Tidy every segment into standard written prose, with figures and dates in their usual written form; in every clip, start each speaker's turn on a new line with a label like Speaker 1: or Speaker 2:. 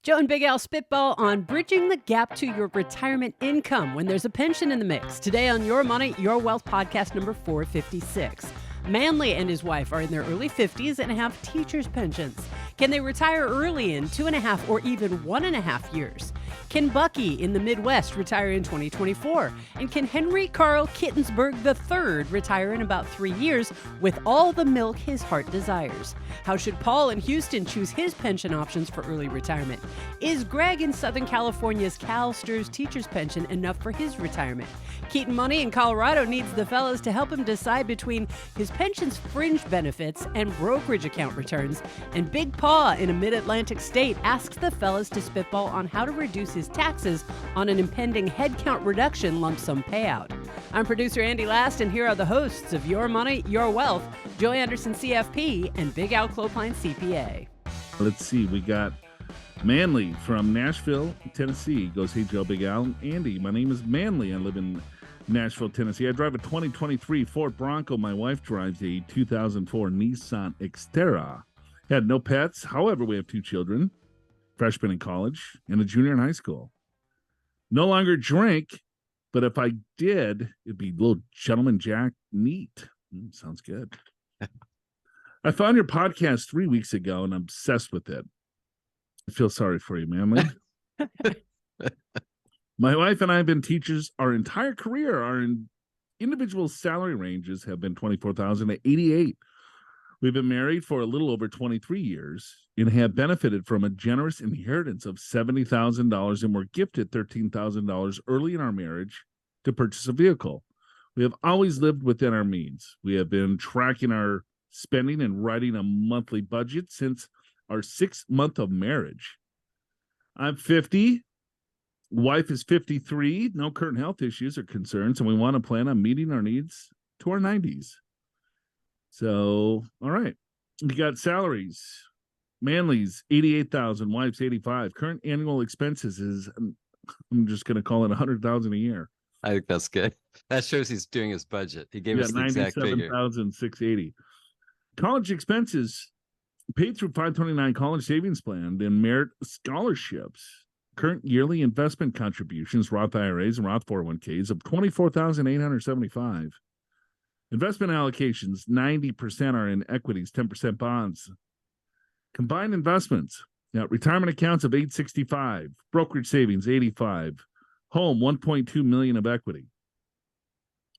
Speaker 1: Joe and Big Al Spitball on bridging the gap to your retirement income when there's a pension in the mix. Today on Your Money, Your Wealth podcast number 456. Manley and his wife are in their early 50s and have teacher's pensions. Can they retire early in 2.5 or even 1.5 years? Can Bucky in the Midwest retire in 2024? And can Henry Karl Kittensburg III retire in about 3 years with all the milk his heart desires? How should Paul in Houston choose his pension options for early retirement? Is Greg in Southern California's CalSTRS teacher's pension enough for his retirement? Keaton Money in Colorado needs the fellas to help him decide between his pension's fringe benefits and brokerage account returns. And Big Paw in a mid-Atlantic state asks the fellas to spitball on how to reduce his taxes on an impending headcount reduction lump sum payout. I'm producer Andy Last, and here are the hosts of Your Money, Your Wealth, Joe Anderson, CFP, and Big Al Clopine, CPA.
Speaker 2: Let's see, we got Manley from Nashville, Tennessee. Goes, hey, Joe, Big Al, Andy, my name is Manley. I live in Nashville, Tennessee. I drive a 2023 Ford Bronco. My wife drives a 2004 Nissan Xterra. Had no pets. However, we have 2 children, freshman in college and a junior in high school. No longer drink, but if I did, it'd be little Gentleman Jack neat. Sounds good. I found your podcast 3 weeks ago, and I'm obsessed with it. I feel sorry for you, Manley. My wife and I have been teachers our entire career. Our individual salary ranges have been $24,000 to $88,000. We've been married for a little over 23 years and have benefited from a generous inheritance of $70,000, and were gifted $13,000 early in our marriage to purchase a vehicle. We have always lived within our means. We have been tracking our spending and writing a monthly budget since our 6th month of marriage. I'm 50. Wife is 53. No current health issues or concerns, and we want to plan on meeting our needs to our 90s. So, all right. We got salaries. Manley's $88,000, wife's $85,000. Current annual expenses is, I'm just going to call it $100,000 a year.
Speaker 3: I think that's good. That shows he's doing his budget. He gave us the exact figure.
Speaker 2: $97,680. College expenses paid through 529 college savings plan and merit scholarships. Current yearly investment contributions, Roth IRAs and Roth 401ks of $24,875. Investment allocations, 90% are in equities, 10% bonds. Combined investments, retirement accounts of $865, brokerage savings, $85, home, $1.2 million of equity.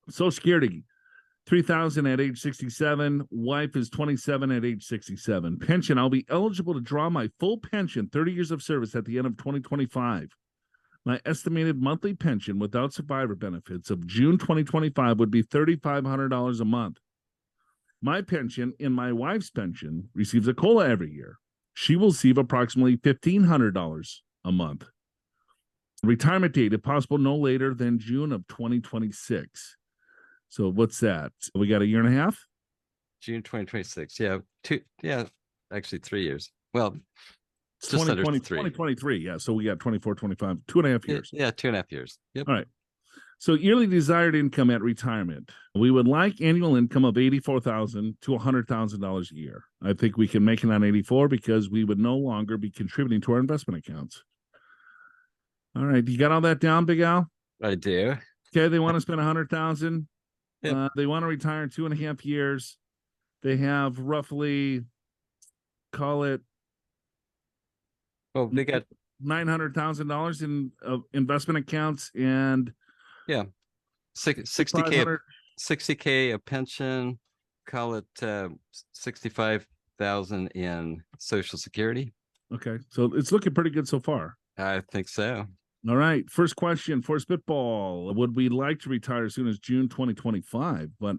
Speaker 2: Social Security, $3,000 at age 67. Wife is 27 at age 67. Pension, I'll be eligible to draw my full pension, 30 years of service at the end of 2025. My estimated monthly pension without survivor benefits of June 2025 would be $3,500 a month. My pension and my wife's pension receives a COLA every year. She will receive approximately $1,500 a month. Retirement date, if possible, no later than June of 2026. So what's that? We got a year and a half?
Speaker 3: June 2026. Actually 3 years. Well, it's just under 3.
Speaker 2: 2023. Yeah. So we got 24, 25, 2.5 years.
Speaker 3: Yeah, 2.5 years. Yep.
Speaker 2: All right. So yearly desired income at retirement. We would like annual income of $84,000 to $100,000 a year. I think we can make it on 84 because we would no longer be contributing to our investment accounts. All right. You got all that down, Big Al?
Speaker 3: I do.
Speaker 2: Okay. They want to spend $100,000.
Speaker 3: Yep.
Speaker 2: They want to retire in 2.5 years. They have roughly, call it,
Speaker 3: they got
Speaker 2: $900,000 in investment accounts and
Speaker 3: 60K a pension. Call it 65,000 in Social Security.
Speaker 2: Okay, so it's looking pretty good so far.
Speaker 3: I think so.
Speaker 2: All right, first question for Spitball. Would we like to retire as soon as June 2025? But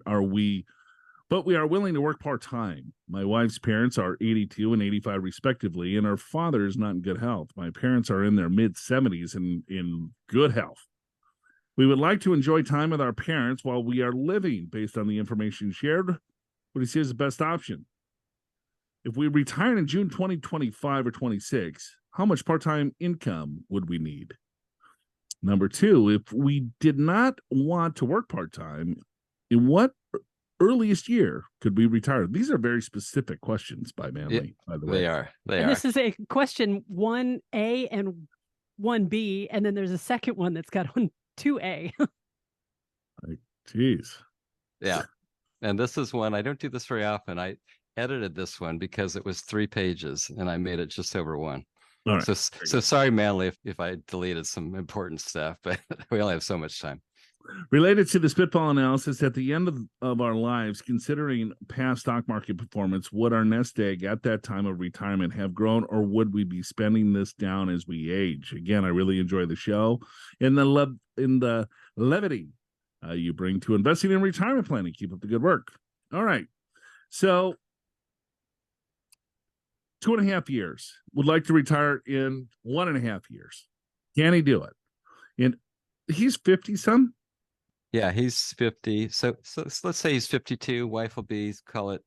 Speaker 2: we are willing to work part-time. My wife's parents are 82 and 85 respectively, and our father is not in good health. My parents are in their mid-70s and in good health. We would like to enjoy time with our parents while we are living. Based on the information shared, what do you see as the best option? If we retire in June 2025 or 26, how much part-time income would we need? Number 2, if we did not want to work part-time, in what earliest year could we retire? These are very specific questions by Manley, by the way.
Speaker 3: They are.
Speaker 1: And this is a question 1A and 1B, and then there's a second one that's got on 2A.
Speaker 2: Jeez.
Speaker 3: Yeah. And this is one, I don't do this very often. I edited this one because it was 3 pages and I made it just over 1.
Speaker 2: All right.
Speaker 3: So sorry, Manley, if I deleted some important stuff, but we only have so much time.
Speaker 2: Related to the Spitball analysis, at the end of our lives, considering past stock market performance, would our nest egg at that time of retirement have grown, or would we be spending this down as we age? Again, I really enjoy the show and the levity you bring to investing in retirement planning. Keep up the good work. All right. So 2.5 years. Would like to retire in 1.5 years. Can he do it? And he's 50-some.
Speaker 3: Yeah, he's 50. So let's say he's 52. Wife will be, call it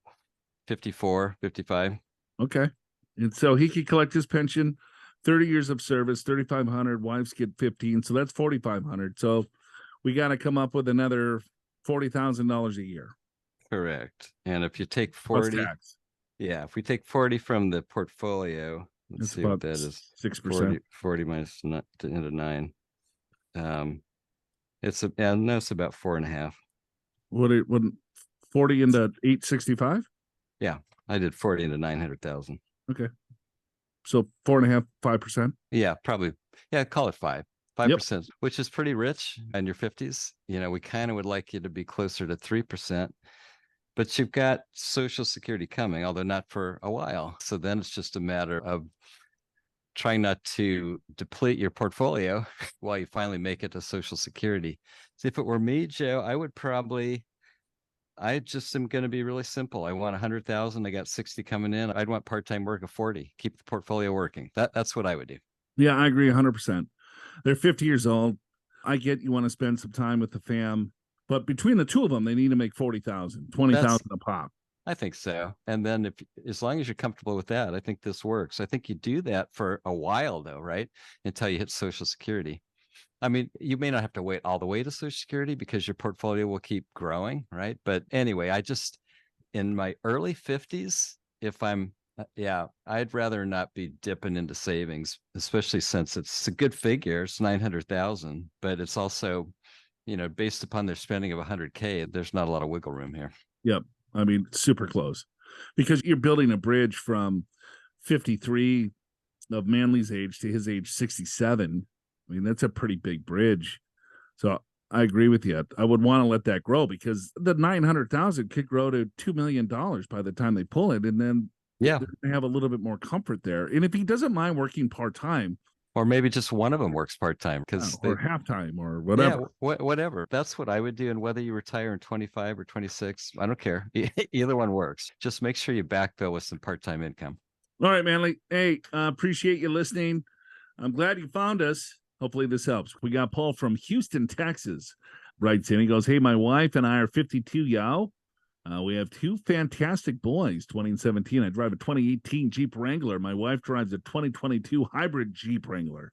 Speaker 3: 54, 55.
Speaker 2: Okay. And so he could collect his pension, 30 years of service, 3,500. Wives get 15. So that's 4,500. So we got to come up with another $40,000 a year.
Speaker 3: Correct. And if you take 40, yeah, if we take 40 from the portfolio, let's see what that is.
Speaker 2: 6%.
Speaker 3: 40 minus into 9. It's about 4.5.
Speaker 2: What 40 into 865?
Speaker 3: Yeah, I did 40 into 900,000.
Speaker 2: Okay. So 4.5, 5%.
Speaker 3: Yeah, probably. Yeah, call it 5%, which is pretty rich in your 50s. You know, we kind of would like you to be closer to 3%, but you've got Social Security coming, although not for a while. So then it's just a matter of trying not to deplete your portfolio while you finally make it to Social Security. So if it were me, Joe, I just am going to be really simple. I want 100,000. I got 60 coming in. I'd want part-time work of 40. Keep the portfolio working. That's what I would do. Yeah,
Speaker 2: I agree 100%. They're 50 years old. I get you want to spend some time with the fam, but between the two of them, they need to make 40,000, 20,000 a pop.
Speaker 3: I think so. And then as long as you're comfortable with that, I think this works. I think you do that for a while though, right? Until you hit Social Security. I mean, you may not have to wait all the way to Social Security because your portfolio will keep growing, right? But anyway, in my early 50s, I'd rather not be dipping into savings, especially since it's a good figure. It's 900,000, but it's also, based upon their spending of 100K, there's not a lot of wiggle room here.
Speaker 2: Yep. I mean, super close, because you're building a bridge from 53 of Manley's age to his age 67. I mean, that's a pretty big bridge. So I agree with you. I would want to let that grow, because the 900,000 could grow to $2 million by the time they pull it. And then they have a little bit more comfort there. And if he doesn't mind working part-time,
Speaker 3: or maybe just one of them works part-time,
Speaker 2: or half-time or whatever.
Speaker 3: Yeah, whatever. That's what I would do. And whether you retire in 25 or 26, I don't care. Either one works. Just make sure you backfill with some part-time income.
Speaker 2: All right, Manley. Hey, appreciate you listening. I'm glad you found us. Hopefully this helps. We got Paul from Houston, Texas, writes in. He goes, hey, my wife and I are 52, y'all. We have 2 fantastic boys, 2017. I drive a 2018 Jeep Wrangler. My wife drives a 2022 hybrid Jeep Wrangler.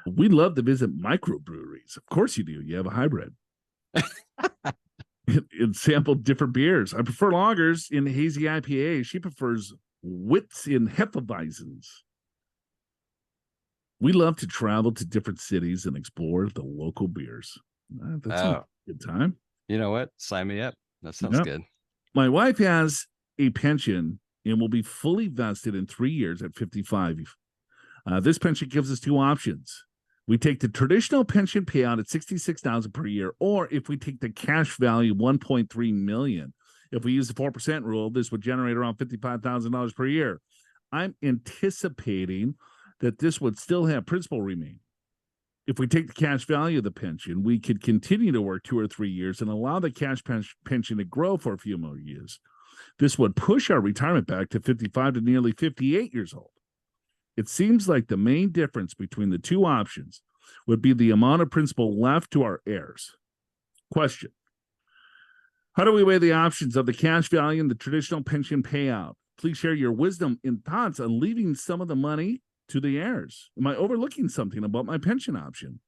Speaker 2: We love to visit microbreweries. Of course you do. You have a hybrid. And sample different beers. I prefer lagers in hazy IPA. She prefers wits in Hefeweizens. We love to travel to different cities and explore the local beers. That's a good time.
Speaker 3: You know what? Sign me up. That sounds good.
Speaker 2: My wife has a pension and will be fully vested in 3 years at 55. This pension gives us 2 options. We take the traditional pension payout at $66,000 per year, or if we take the cash value, $1.3 million. If we use the 4% rule, this would generate around $55,000 per year. I'm anticipating that this would still have principal remain. If we take the cash value of the pension, we could continue to work 2 or 3 years and allow the cash pension to grow for a few more years. This would push our retirement back to 55 to nearly 58 years old. It seems like the main difference between the 2 options would be the amount of principal left to our heirs. Question: how do we weigh the options of the cash value and the traditional pension payout? Please share your wisdom and thoughts on leaving some of the money to the heirs. Am I overlooking something about my pension option?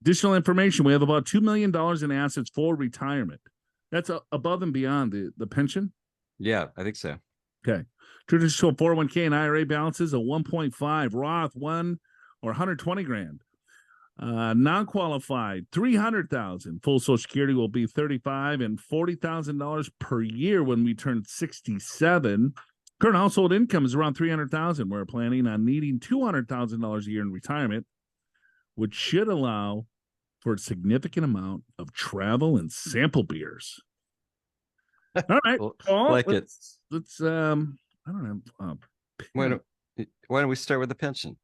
Speaker 2: Additional information: we have about $2 million in assets for retirement. That's above and beyond the pension.
Speaker 3: Yeah, I think so.
Speaker 2: Okay. Traditional 401k and IRA balances a 1.5, Roth 1 or 120 grand. Non-qualified 300,000. Full Social Security will be $35,000 and $40,000 per year when we turn 67. Current household income is around 300,000. We're planning on needing $200,000 a year in retirement, which should allow for a significant amount of travel and sample beers. All right, Paul,
Speaker 3: like
Speaker 2: let's I don't know.
Speaker 3: Why don't we start with the pension?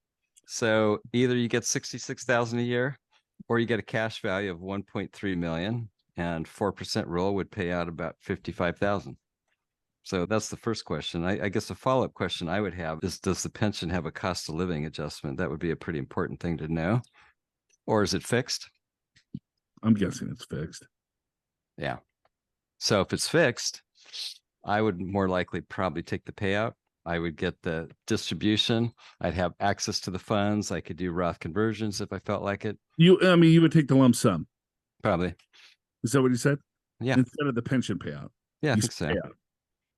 Speaker 3: So either you get 66,000 a year, or you get a cash value of 1.3 million, and 4% roll would pay out about 55,000. So that's the first question. I guess a follow-up question I would have is, does the pension have a cost of living adjustment? That would be a pretty important thing to know. Or is it fixed?
Speaker 2: I'm guessing it's fixed.
Speaker 3: Yeah. So if it's fixed, I would more likely probably take the payout. I would get the distribution. I'd have access to the funds. I could do Roth conversions if I felt like it.
Speaker 2: You would take the lump sum.
Speaker 3: Probably.
Speaker 2: Is that what you said?
Speaker 3: Yeah.
Speaker 2: Instead of the pension payout.
Speaker 3: Yeah, I think so.
Speaker 2: Payout.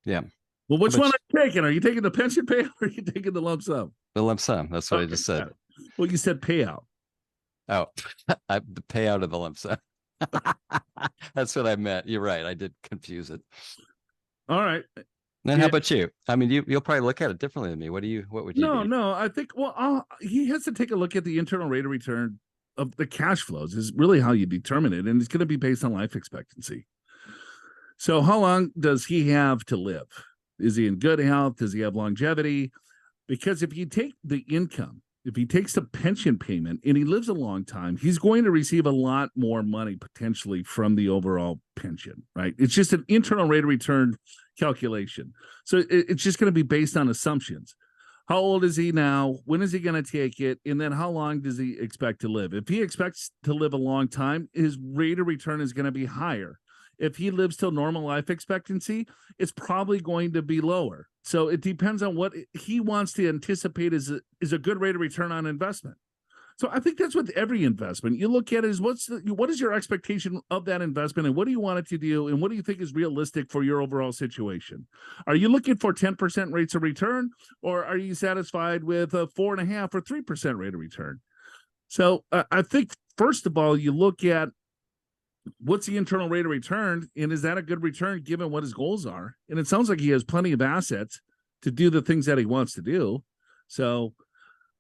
Speaker 3: Yeah.
Speaker 2: Well, which one are you taking? Are you taking the pension payout or are you taking the lump sum?
Speaker 3: The lump sum. That's what I just said.
Speaker 2: Well, you said payout.
Speaker 3: Oh, the payout of the lump sum. That's what I meant. You're right. I did confuse it.
Speaker 2: All right.
Speaker 3: And how about you? I mean, you'll probably look at it differently than me. What would you do?
Speaker 2: No, I think, he has to take a look at the internal rate of return of the cash flows is really how you determine it. And it's going to be based on life expectancy. So how long does he have to live? Is he in good health? Does he have longevity? Because if you take the income, if he takes the pension payment and he lives a long time, he's going to receive a lot more money potentially from the overall pension, right? It's just an internal rate of return calculation. So it's just going to be based on assumptions. How old is he now? When is he going to take it? And then how long does he expect to live? If he expects to live a long time, his rate of return is going to be higher. If he lives till normal life expectancy, it's probably going to be lower. So it depends on what he wants to anticipate is a good rate of return on investment. So I think that's with every investment. You look at it as what is your expectation of that investment and what do you want it to do and what do you think is realistic for your overall situation? Are you looking for 10% rates of return or are you satisfied with a 4.5 or 3% rate of return? So I think first of all, you look at what's the internal rate of return and is that a good return given what his goals are? And it sounds like he has plenty of assets to do the things that he wants to do. So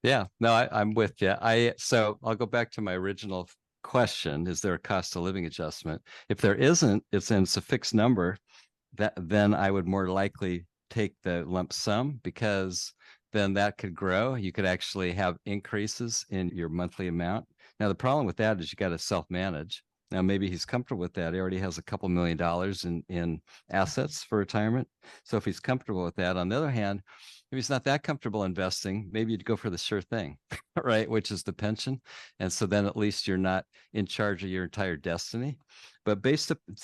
Speaker 3: yeah, no, I'm with you. So I'll go back to my original question. Is there a cost of living adjustment? If there isn't, it's a fixed number, then I would more likely take the lump sum because then that could grow. You could actually have increases in your monthly amount. Now, the problem with that is you got to self-manage. Now, maybe he's comfortable with that. He already has a couple $1 million in assets for retirement. So if he's comfortable with that, on the other hand, if he's not that comfortable investing, maybe you'd go for the sure thing, right? Which is the pension. And so then at least you're not in charge of your entire destiny. But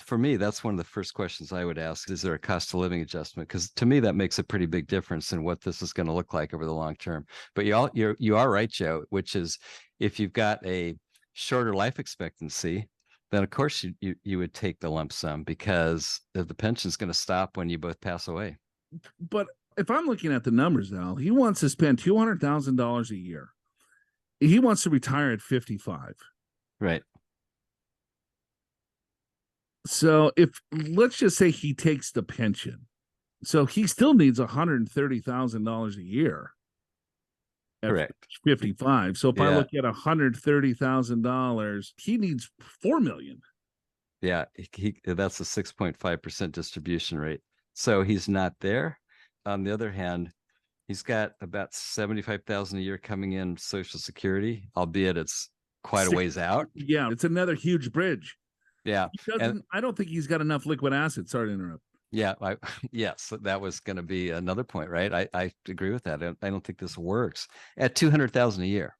Speaker 3: for me, that's one of the first questions I would ask. Is there a cost of living adjustment? Because to me, that makes a pretty big difference in what this is going to look like over the long term. But you are right, Joe, which is if you've got a shorter life expectancy, then of course you would take the lump sum because the pension is going to stop when you both pass away.
Speaker 2: But if I'm looking at the numbers now, he wants to spend $200,000 a year. He wants to retire at 55.
Speaker 3: Right.
Speaker 2: So let's just say he takes the pension. So he still needs $130,000 a year.
Speaker 3: Correct.
Speaker 2: 55. So if I look at $130,000, he needs $4 million.
Speaker 3: Yeah, that's a 6.5% distribution rate. So he's not there. On the other hand, he's got about 75,000 a year coming in Social Security, albeit it's quite a ways out.
Speaker 2: Yeah, it's another huge bridge.
Speaker 3: Yeah,
Speaker 2: I don't think he's got enough liquid assets. Sorry to interrupt.
Speaker 3: Yeah, yes, that was going to be another point, right? I agree with that. I don't think this works at 200,000 a year.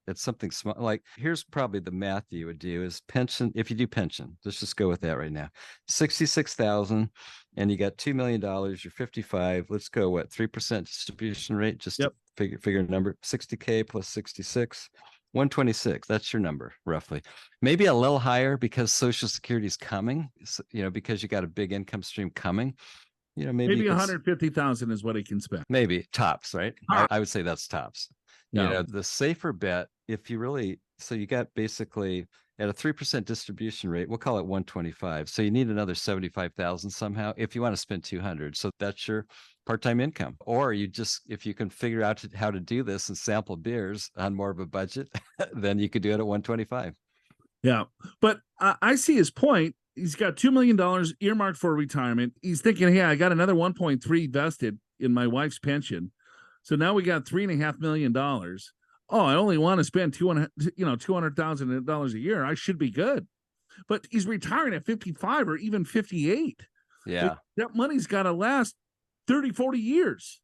Speaker 3: It's something small. Like here's probably the math you would do is pension. If you do pension, let's just go with that right now. 66,000, and you got $2 million. You're 55. Let's go 3% distribution rate. Just to figure a number. 60K plus 66. 126. That's your number, roughly. Maybe a little higher because Social Security is coming, because you got a big income stream coming. Maybe
Speaker 2: 150,000 is what he can spend.
Speaker 3: Maybe tops, right?
Speaker 2: Ah.
Speaker 3: I would say that's tops.
Speaker 2: Yeah.
Speaker 3: The safer bet, if you really, so you got basically at a 3% distribution rate, we'll call it 125. So you need another 75,000 somehow if you want to spend 200. So that's your part-time income. Or if you can figure out how to do this and sample beers on more of a budget, then you could do it at 125.
Speaker 2: Yeah. But I see his point. He's got $2 million earmarked for retirement. He's thinking, hey, I got another 1.3 vested in my wife's pension. So now we got $3.5 million. Oh, I only want to spend $200,000 a year. I should be good. But he's retiring at 55 or even 58.
Speaker 3: Yeah.
Speaker 2: That money's got to last 30, 40 years.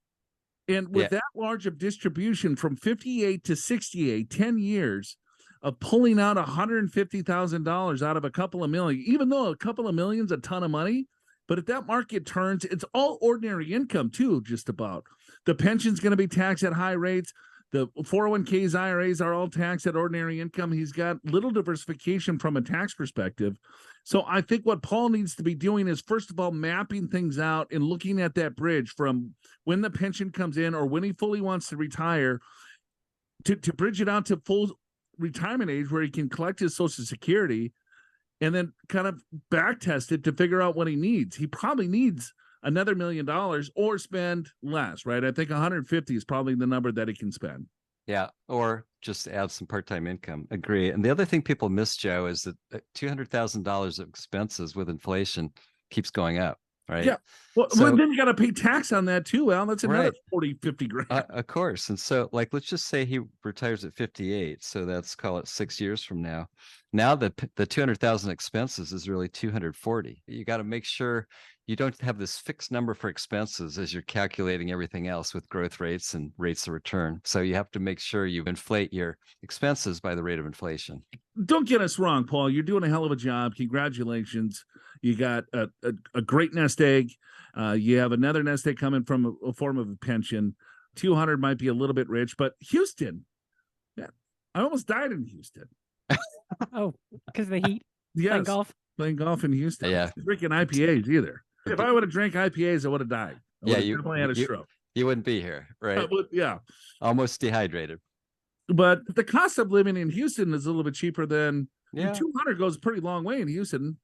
Speaker 2: And with that large of distribution from 58 to 68, 10 years of pulling out $150,000 out of a couple of million, even though a couple of million's a ton of money, but if that market turns, it's all ordinary income too, just about. The pension's going to be taxed at high rates. The 401ks, IRAs are all taxed at ordinary income. He's got little diversification from a tax perspective. So I think what Paul needs to be doing is, first of all, mapping things out and looking at that bridge from when the pension comes in or when he fully wants to retire to bridge it out to full retirement age where he can collect his Social Security and then kind of back test it to figure out what he needs. He probably needs another $1 million or spend less, right? I think 150 is probably the number that he can spend.
Speaker 3: Yeah. Or just add some part-time income. Agree. And the other thing people miss, Joe, is that $200,000 of expenses with inflation keeps going up. Right.
Speaker 2: Yeah. Well, then you got to pay tax on that too, Al. That's another 40, 50 grand.
Speaker 3: Of course. And so, let's just say he retires at 58. So that's, call it 6 years from now. Now the 200,000 expenses is really 240. You got to make sure you don't have this fixed number for expenses as you're calculating everything else with growth rates and rates of return. So you have to make sure you inflate your expenses by the rate of inflation.
Speaker 2: Don't get us wrong, Paul. You're doing a hell of a job. Congratulations. You got a great nest egg. You have another nest egg coming from a form of a pension. 200 might be a little bit rich, but Houston, I almost died in Houston.
Speaker 1: Oh, because of the heat?
Speaker 2: Yes. Playing golf in Houston.
Speaker 3: Yeah.
Speaker 2: Drinking IPAs either. If I would have drank IPAs, I would have died. You definitely had a stroke.
Speaker 3: You wouldn't be here, right?
Speaker 2: Yeah.
Speaker 3: Almost dehydrated.
Speaker 2: But the cost of living in Houston is a little bit cheaper than 200 goes a pretty long way in Houston.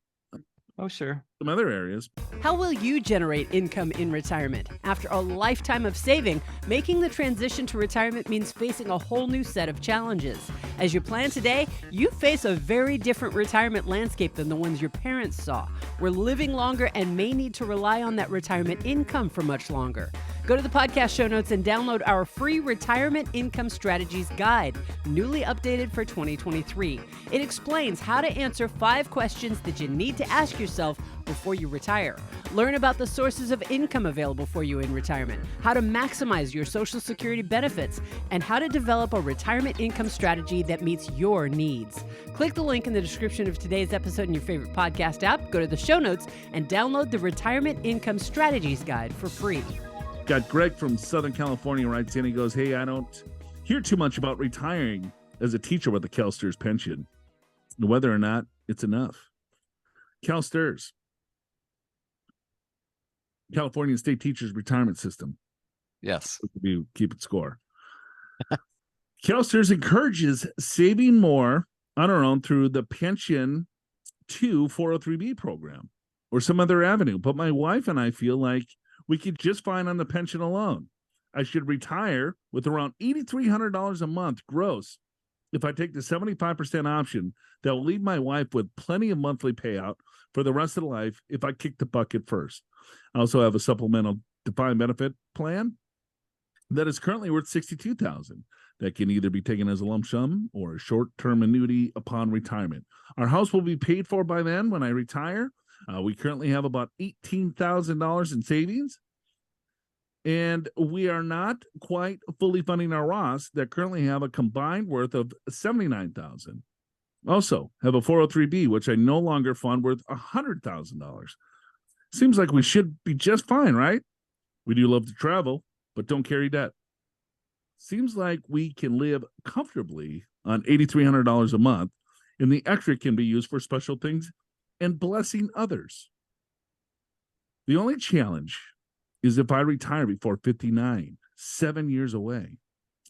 Speaker 3: Oh, sure.
Speaker 2: Some other areas.
Speaker 1: How will you generate income in retirement? After a lifetime of saving, making the transition to retirement means facing a whole new set of challenges. As you plan today, you face a very different retirement landscape than the ones your parents saw. We're living longer and may need to rely on that retirement income for much longer. Go to the podcast show notes and download our free Retirement Income Strategies Guide, newly updated for 2023. It explains how to answer 5 questions that you need to ask yourself before you retire. Learn about the sources of income available for you in retirement, how to maximize your Social Security benefits, and how to develop a retirement income strategy that meets your needs. Click the link in the description of today's episode in your favorite podcast app, go to the show notes, and download the Retirement Income Strategies Guide for free.
Speaker 2: Got Greg from Southern California writes in. He goes, hey, I don't hear too much about retiring as a teacher with a CalSTRS pension, whether or not it's enough. CalSTRS, California State Teachers Retirement System.
Speaker 3: Yes.
Speaker 2: You keep it score. CalSTRS encourages saving more on our own through the Pension 2 403B program or some other avenue. But my wife and I feel like we could just fine on the pension alone. I should retire with around $8,300 a month gross if I take the 75% option that will leave my wife with plenty of monthly payout for the rest of the life if I kick the bucket first. I also have a supplemental defined benefit plan that is currently worth $62,000 that can either be taken as a lump sum or a short-term annuity upon retirement. Our house will be paid for by then when I retire. We currently have about $18,000 in savings, and we are not quite fully funding our Roths that currently have a combined worth of $79,000. Also have a 403B, which I no longer fund, worth $100,000. Seems like we should be just fine, right? We do love to travel, but don't carry debt. Seems like we can live comfortably on $8,300 a month, and the extra can be used for special things and blessing others. The only challenge is if I retire before 59, 7 years away.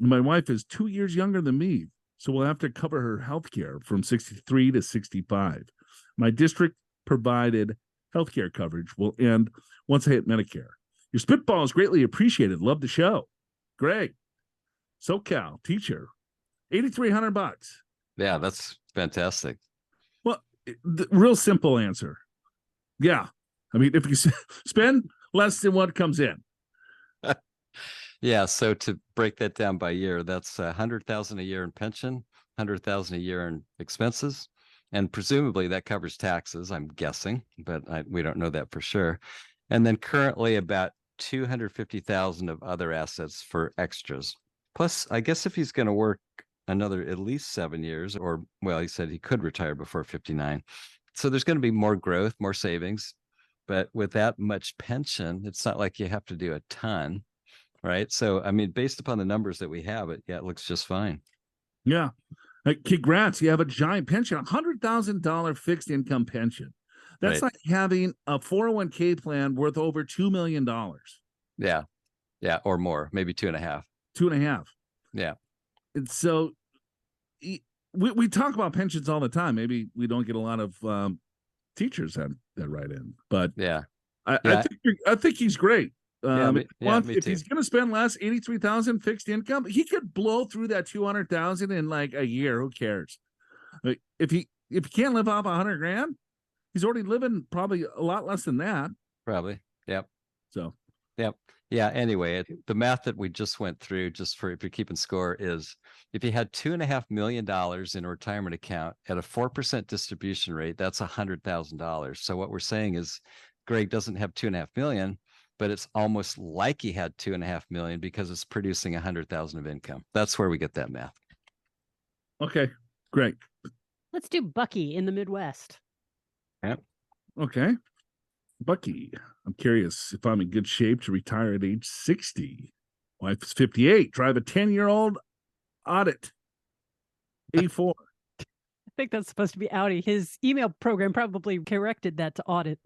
Speaker 2: And my wife is 2 years younger than me, so we'll have to cover her health care from 63 to 65. My district provided health care coverage will end once I hit Medicare. Your spitball is greatly appreciated. Love the show. Greg, SoCal teacher, $8,300.
Speaker 3: Yeah, that's fantastic.
Speaker 2: Well, the real simple answer. Yeah. I mean, if you spend less than what comes in.
Speaker 3: Yeah. So to break that down by year, that's $100,000 a year in pension, $100,000 a year in expenses. And presumably that covers taxes, I'm guessing, but we don't know that for sure. And then currently about $250,000 of other assets for extras. Plus, I guess if he's going to work another at least 7 years, or, well, he said he could retire before 59. So there's going to be more growth, more savings. But with that much pension, it's not like you have to do a ton, right? So, I mean, based upon the numbers that we have, it looks just fine.
Speaker 2: Yeah. Congrats. You have a giant pension, $100,000 fixed income pension. That's
Speaker 3: Right.
Speaker 2: like having a 401k plan worth over $2 million.
Speaker 3: Yeah. Yeah. Or more, maybe 2.5.
Speaker 2: 2.5.
Speaker 3: Yeah.
Speaker 2: And so we talk about pensions all the time. Maybe we don't get a lot of teachers that write in, but
Speaker 3: Yeah.
Speaker 2: I think he's great.
Speaker 3: Me
Speaker 2: If
Speaker 3: too.
Speaker 2: he's going to spend less, 83,000 fixed income, he could blow through that 200,000 in like a year. Who cares? If he can't live off 100 grand, he's already living probably a lot less than that.
Speaker 3: Probably. Yep.
Speaker 2: So,
Speaker 3: yep. Yeah. Anyway, the math that we just went through, just for if you're keeping score, is if you had $2.5 million in a retirement account at a 4% distribution rate, that's $100,000. So what we're saying is Greg doesn't have 2.5 million, but it's almost like he had 2.5 million because it's producing 100,000 of income. That's where we get that math.
Speaker 2: okay, great.
Speaker 1: Let's do Bucky in the Midwest.
Speaker 3: Yep.
Speaker 2: Okay. Bucky, I'm curious if I'm in good shape to retire at age 60. Wife is 58. Drive a 10-year-old audit. A4.
Speaker 1: I think that's supposed to be Audi. His email program probably corrected that to audit.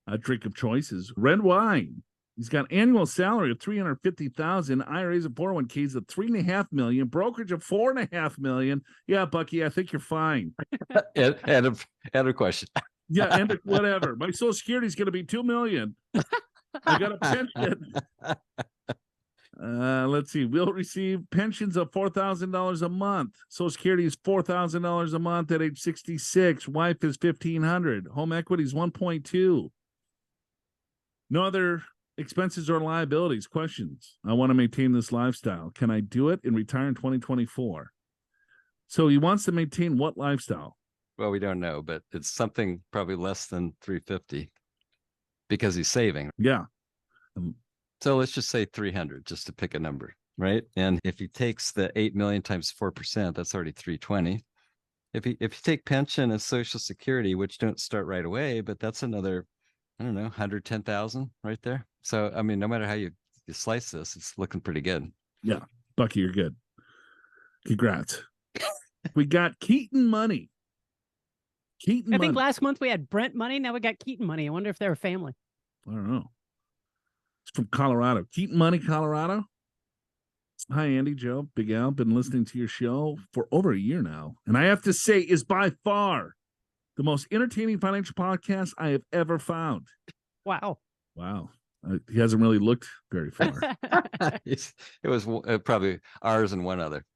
Speaker 2: A drink of choice is red wine. He's got annual salary of $350,000, IRAs and 401ks of $3.5 million, brokerage of $4.5 million. Yeah, Bucky, I think you're fine.
Speaker 3: and a question.
Speaker 2: Yeah, and whatever. My Social Security is going to be $2 million. I got a pension. Let's see. We'll receive pensions of $4,000 a month. Social Security is $4,000 a month at age 66. Wife is $1,500. Home equity is 1.2. No other expenses or liabilities. Questions. I want to maintain this lifestyle. Can I do it and retire in 2024? So he wants to maintain what lifestyle?
Speaker 3: Well, we don't know, but it's something probably less than 350 because he's saving.
Speaker 2: Yeah.
Speaker 3: So let's just say 300, just to pick a number, right? And if he takes the 8 million times 4%, that's already 320. If you take pension and Social Security, which don't start right away, but that's another, I don't know, 110,000 right there. So, I mean, no matter how you slice this, it's looking pretty good.
Speaker 2: Yeah. Bucky, you're good. Congrats. We got Keaton Money.
Speaker 1: I think last month we had Brent Money. Now we got Keaton Money. I wonder if they're a family.
Speaker 2: I don't know. It's from Colorado. Keaton Money, Colorado. Hi, Andy, Joe, Big Al. Been listening to your show for over a year now. And I have to say, is by far the most entertaining financial podcast I have ever found.
Speaker 1: Wow.
Speaker 2: Wow. He hasn't really looked very far.
Speaker 3: It was probably ours and one other.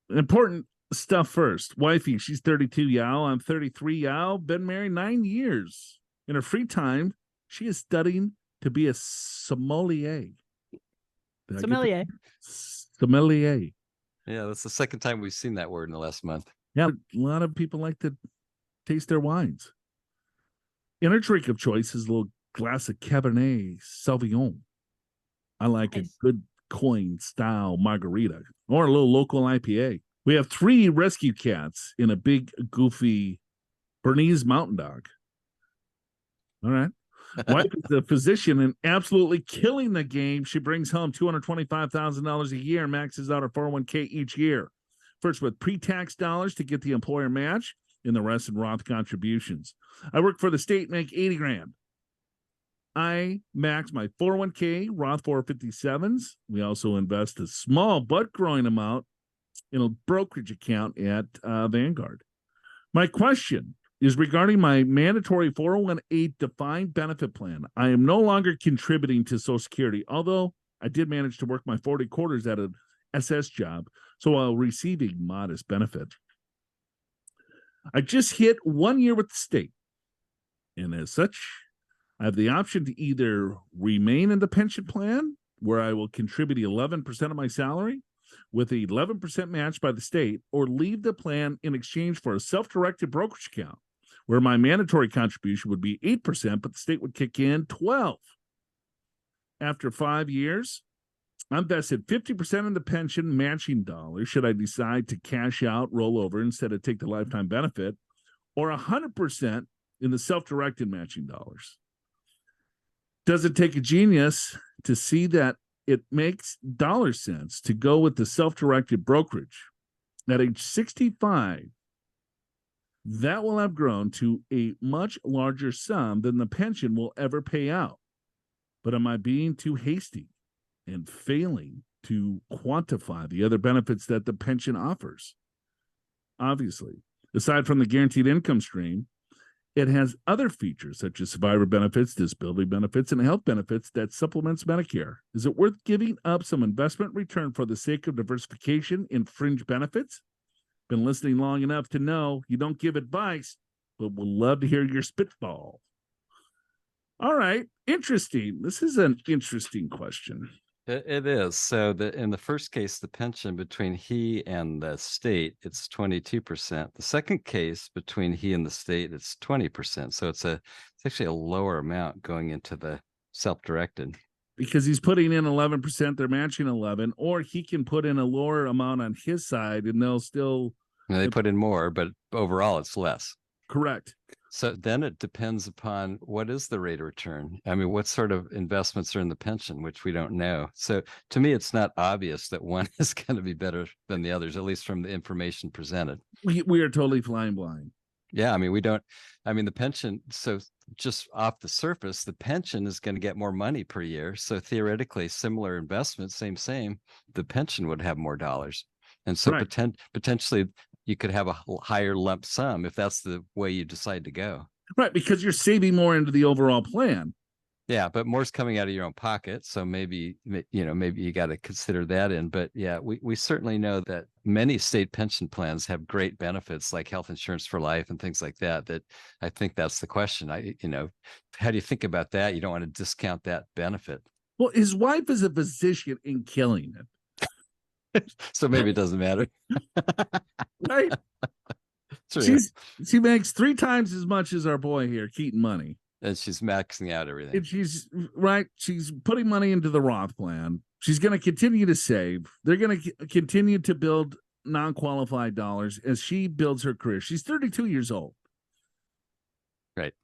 Speaker 2: Important stuff first. Wifey, she's 32, Yao. I'm 33, Yao. Been married 9 years. In her free time, she is studying to be a sommelier.
Speaker 1: Sommelier.
Speaker 2: Sommelier.
Speaker 3: Yeah, that's the second time we've seen that word in the last month.
Speaker 2: Yeah, a lot of people like to taste their wines. In her drink of choice is a little glass of Cabernet Sauvignon. I like
Speaker 1: Nice.
Speaker 2: a good coin style margarita or a little local IPA. We have 3 rescue cats in a big, goofy Bernese mountain dog. All right. Wife is a physician and absolutely killing the game. She brings home $225,000 a year, maxes out her 401k each year. First with pre-tax dollars to get the employer match, and the rest in Roth contributions. I work for the state, make 80 grand. I max my 401k, Roth 457s. We also invest a small but growing amount in a brokerage account at Vanguard. My question is regarding my mandatory 401k defined benefit plan. I am no longer contributing to Social Security, although I did manage to work my 40 quarters at an SS job, so I'll receive a modest benefit. I just hit 1 year with the state, and as such, I have the option to either remain in the pension plan, where I will contribute 11% of my salary with 11% match by the state, or leave the plan in exchange for a self-directed brokerage account, where my mandatory contribution would be 8%, but the state would kick in 12%. After 5 years, I'm vested 50% in the pension matching dollars should I decide to cash out, roll over instead of take the lifetime benefit, or 100% in the self-directed matching dollars. Does it take a genius to see that it makes dollar sense to go with the self-directed brokerage? At age 65, that will have grown to a much larger sum than the pension will ever pay out. But am I being too hasty and failing to quantify the other benefits that the pension offers? Obviously, aside from the guaranteed income stream, it has other features such as survivor benefits, disability benefits, and health benefits that supplements Medicare. Is it worth giving up some investment return for the sake of diversification in fringe benefits? Been listening long enough to know you don't give advice, but would love to hear your spitball. All right, interesting. This is an interesting question.
Speaker 3: It is. So in the first case, the pension between he and the state, it's 22%. The second case between he and the state, it's 20%. So it's actually a lower amount going into the self-directed.
Speaker 2: Because he's putting in 11%, they're matching 11, or he can put in a lower amount on his side and they'll still.
Speaker 3: They put in more, but overall it's less.
Speaker 2: Correct.
Speaker 3: So then it depends upon what is the rate of return. I mean, what sort of investments are in the pension, which we don't know. So to me, it's not obvious that one is going to be better than the others, at least from the information presented.
Speaker 2: We are totally flying blind.
Speaker 3: Yeah, I mean, the pension, so just off the surface, the pension is going to get more money per year. So theoretically, similar investments, same, the pension would have more dollars. And so
Speaker 2: right.
Speaker 3: Potentially you could have a higher lump sum if that's the way you decide to go.
Speaker 2: Right, because you're saving more into the overall plan.
Speaker 3: Yeah, but more's coming out of your own pocket. So maybe you got to consider that in. But yeah, we certainly know that many state pension plans have great benefits like health insurance for life and things like that. That I think that's the question. How do you think about that? You don't want to discount that benefit.
Speaker 2: Well, his wife is a physician in killing it.
Speaker 3: So maybe it doesn't matter.
Speaker 2: Right? She makes 3 times as much as our boy here, Keaton Money.
Speaker 3: And she's maxing out everything.
Speaker 2: And she's putting money into the Roth plan. She's going to continue to save. They're going to continue to build non-qualified dollars as she builds her career. She's 32 years old.
Speaker 3: Right.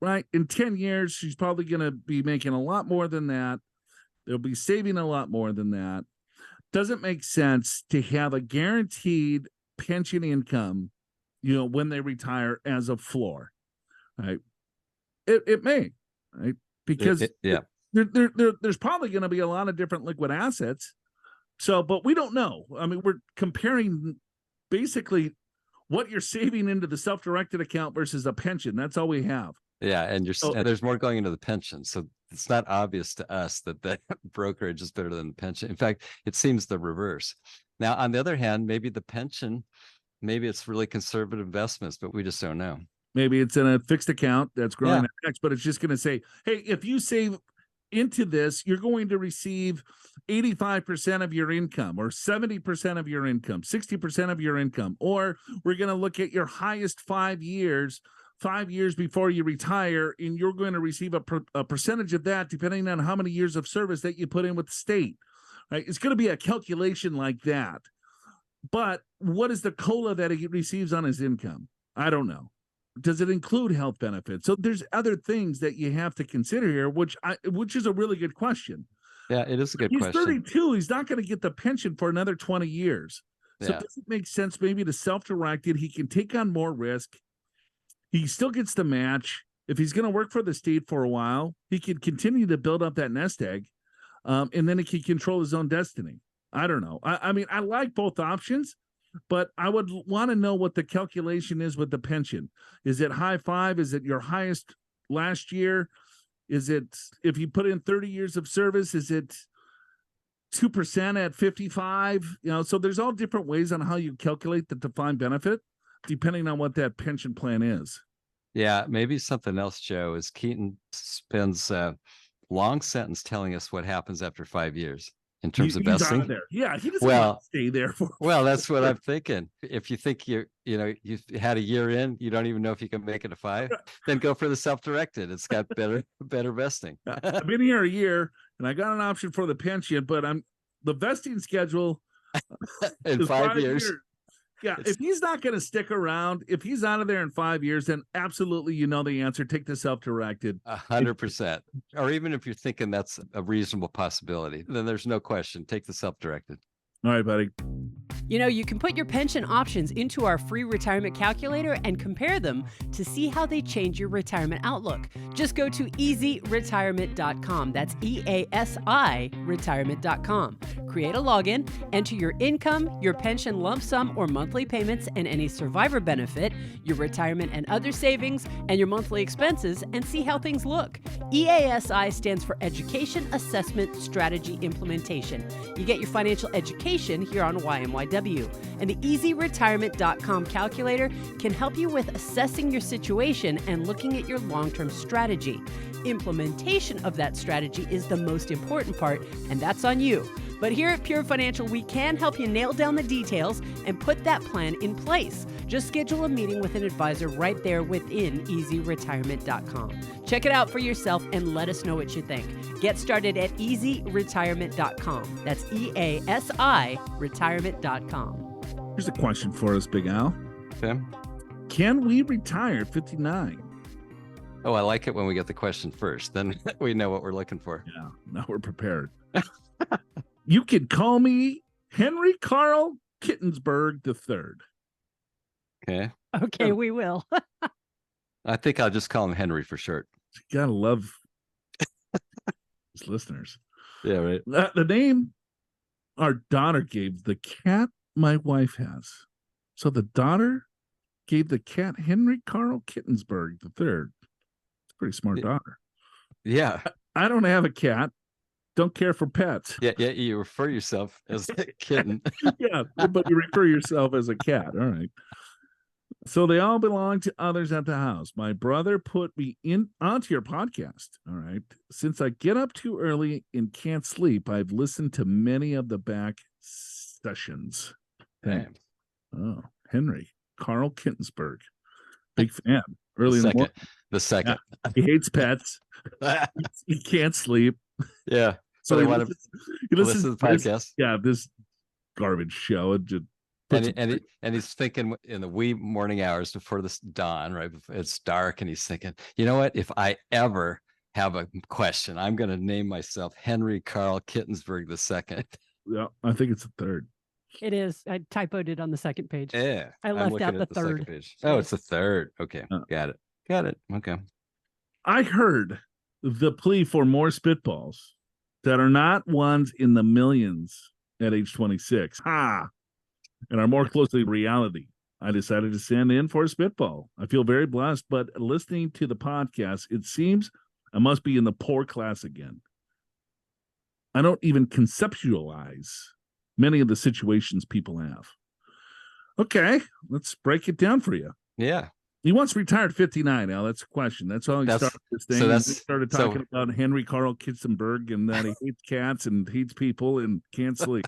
Speaker 2: Right. In 10 years, she's probably going to be making a lot more than that. They'll be saving a lot more than that. Doesn't make sense to have a guaranteed pension income, when they retire as a floor, right? It may, right? Because there's probably going to be a lot of different liquid assets. So, but we don't know. I mean, we're comparing basically what you're saving into the self-directed account versus a pension. That's all we have.
Speaker 3: Yeah, and there's more going into the pension. So it's not obvious to us that the brokerage is better than the pension. In fact, it seems the reverse. Now, on the other hand, maybe the pension, maybe it's really conservative investments, but we just don't know.
Speaker 2: Maybe it's in a fixed account that's growing at X, but it's just going to say, hey, if you save into this, you're going to receive 85% of your income or 70% of your income, 60% of your income, or we're going to look at your highest 5 years before you retire, and you're going to receive a percentage of that depending on how many years of service that you put in with the state. Right? It's going to be a calculation like that. But what is the COLA that he receives on his income? I don't know. Does it include health benefits? So there's other things that you have to consider here, which is a really good question.
Speaker 3: Yeah, it is a good
Speaker 2: He's
Speaker 3: question.
Speaker 2: 32. He's not going to get the pension for another 20 years. So does it make sense maybe to self-direct it? He can take on more risk. He still gets the match. If he's going to work for the state for a while, he can continue to build up that nest egg, and then he can control his own destiny. I don't know. I mean, I like both options, but I would want to know what the calculation is with the pension. Is it high five? Is it your highest last year? Is it, if you put in 30 years of service, is it 2% at 55? So there's all different ways on how you calculate the defined benefit, depending on what that pension plan is.
Speaker 3: Yeah, maybe something else, Joe, is Keaton spends a long sentence telling us what happens after 5 years in terms of vesting.
Speaker 2: Out of there. Yeah, he doesn't want to stay there for.
Speaker 3: Well, that's what I'm thinking. If you think you had a year in, you don't even know if you can make it to 5, then go for the self-directed. It's got better vesting.
Speaker 2: I've been here a year and I got an option for the pension, but the vesting schedule
Speaker 3: in 5 years.
Speaker 2: Yeah, if he's not going to stick around, if he's out of there in 5 years, then absolutely, the answer. Take the self-directed.
Speaker 3: 100%. Or even if you're thinking that's a reasonable possibility, then there's no question. Take the self-directed.
Speaker 2: All right, buddy.
Speaker 1: You can put your pension options into our free retirement calculator and compare them to see how they change your retirement outlook. Just go to easyretirement.com. That's EASI retirement.com. Create a login, enter your income, your pension lump sum or monthly payments, and any survivor benefit, your retirement and other savings, and your monthly expenses, and see how things look. EASI stands for Education, Assessment, Strategy, Implementation. You get your financial education here on YMYW. And the easyretirement.com calculator can help you with assessing your situation and looking at your long-term strategy. Implementation of that strategy is the most important part, and that's on you. But here at Pure Financial, we can help you nail down the details and put that plan in place. Just schedule a meeting with an advisor right there within easyretirement.com. Check it out for yourself and let us know what you think. Get started at easyretirement.com. That's EASI retirement.com.
Speaker 2: Here's a question for us, Big Al.
Speaker 3: Okay.
Speaker 2: Can we retire at 59?
Speaker 3: Oh, I like it when we get the question first. Then we know what we're looking for.
Speaker 2: Yeah, now we're prepared. You can call me Henry Karl Kittensburg III.
Speaker 3: Okay.
Speaker 1: Okay, we will.
Speaker 3: I think I'll just call him Henry for short.
Speaker 2: You gotta love his listeners.
Speaker 3: Yeah, right.
Speaker 2: The name our daughter gave the cat my wife has. So the daughter gave the cat Henry Karl Kittensburg III. It's a pretty smart daughter.
Speaker 3: Yeah.
Speaker 2: I don't have a cat. Don't care for pets.
Speaker 3: Yeah, you refer yourself as a kitten.
Speaker 2: Yeah, but you refer yourself as a cat. All right. So they all belong to others at the house. My brother put me onto your podcast. All right. Since I get up too early and can't sleep, I've listened to many of the back sessions. Thanks. Oh, Henry Karl Kittensburg. Big fan. Early in the morning.
Speaker 3: The second.
Speaker 2: Yeah. He hates pets. He can't sleep.
Speaker 3: Yeah.
Speaker 2: So
Speaker 3: he
Speaker 2: listens
Speaker 3: to the podcast.
Speaker 2: This garbage show.
Speaker 3: And he's thinking in the wee morning hours before this dawn, right? It's dark, and he's thinking, you know what? If I ever have a question, I'm going to name myself Henry Karl Kittensburg II.
Speaker 2: Yeah, I think it's the third.
Speaker 1: It is. I typoed it on the second page.
Speaker 3: Yeah.
Speaker 1: I left out the third.
Speaker 3: Page. Oh, it's the third. Okay. Got it. Okay.
Speaker 2: I heard the plea for more spitballs that are not ones in the millions at age 26. And are more closely reality. I decided to send in for a spitball. I feel very blessed, but listening to the podcast, it seems I must be in the poor class again. I don't even conceptualize many of the situations people have. Okay, let's break it down for you.
Speaker 3: Yeah.
Speaker 2: He once retired 59. Now that's a question. That's how he started this thing. He started talking about Henry Karl Kittensburg and that he hates cats and hates people and can't sleep.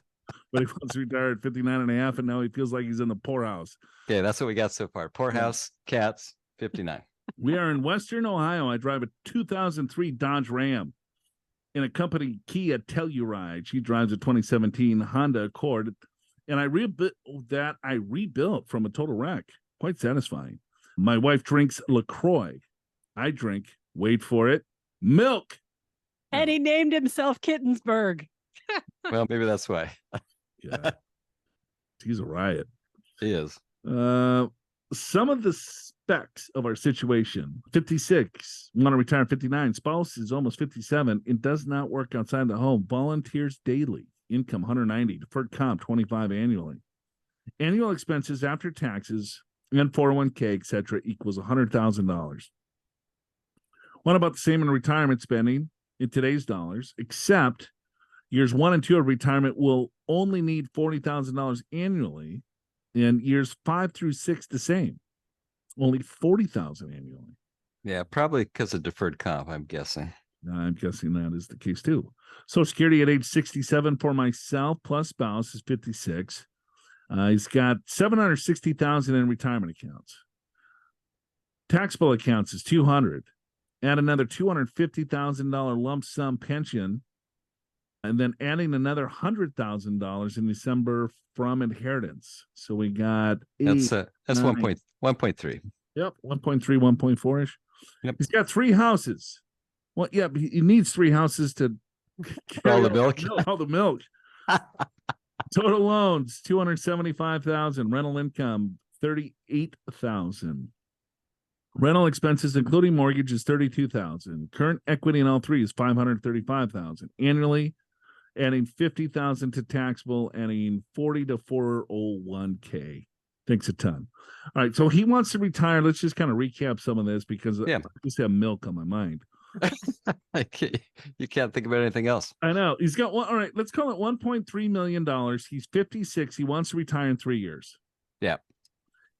Speaker 2: But he wants to retire at 59 and a half, and now he feels like he's in the poorhouse.
Speaker 3: Okay, that's what we got so far. Poorhouse, cats, 59.
Speaker 2: We are in Western Ohio. I drive a 2003 Dodge Ram in a company Kia Telluride. She drives a 2017 Honda Accord, and I rebuilt from a total wreck. Quite satisfying. My wife drinks LaCroix. I drink, wait for it, milk.
Speaker 1: And he named himself Kittensburg.
Speaker 3: Well, maybe that's why.
Speaker 2: Yeah. He's a riot.
Speaker 3: He is.
Speaker 2: Some of the specs of our situation: 56, want to retire 59, spouse is almost 57. It does not work outside the home. Volunteers daily, income 190, deferred comp 25 annually. Annual expenses after taxes and 401k, etc., equals $100,000. What about the same in retirement spending in today's dollars, except years 1 and 2 of retirement will only need $40,000 annually, and years 5 through 6 the same, only $40,000 annually.
Speaker 3: Yeah, probably because of deferred comp, I'm guessing.
Speaker 2: I'm guessing that is the case too. Social Security at age 67 for myself plus spouse is 56. He's got $760,000 in retirement accounts. Taxable accounts is $200. Add another $250,000 lump sum pension, and then adding another $100,000 in December from inheritance. So we got
Speaker 3: That's 1.3.
Speaker 2: Yep, 1.3, 1.4 ish.
Speaker 3: Yep.
Speaker 2: He's got 3 houses. Well, yeah, he needs 3 houses to
Speaker 3: all the milk.
Speaker 2: All the milk. Total loans $275,000. Rental income $38,000. Rental expenses, including mortgage, is $32,000. Current equity in all 3 is $535,000 annually. Adding $50,000 to taxable, adding 40 to 401k. Thanks a ton. All right, so he wants to retire. Let's just kind of recap some of this because I just have milk on my mind.
Speaker 3: You can't think about anything else.
Speaker 2: I know. He's got one. All right, let's call it $1.3 million. He's 56. He wants to retire in 3 years.
Speaker 3: Yeah.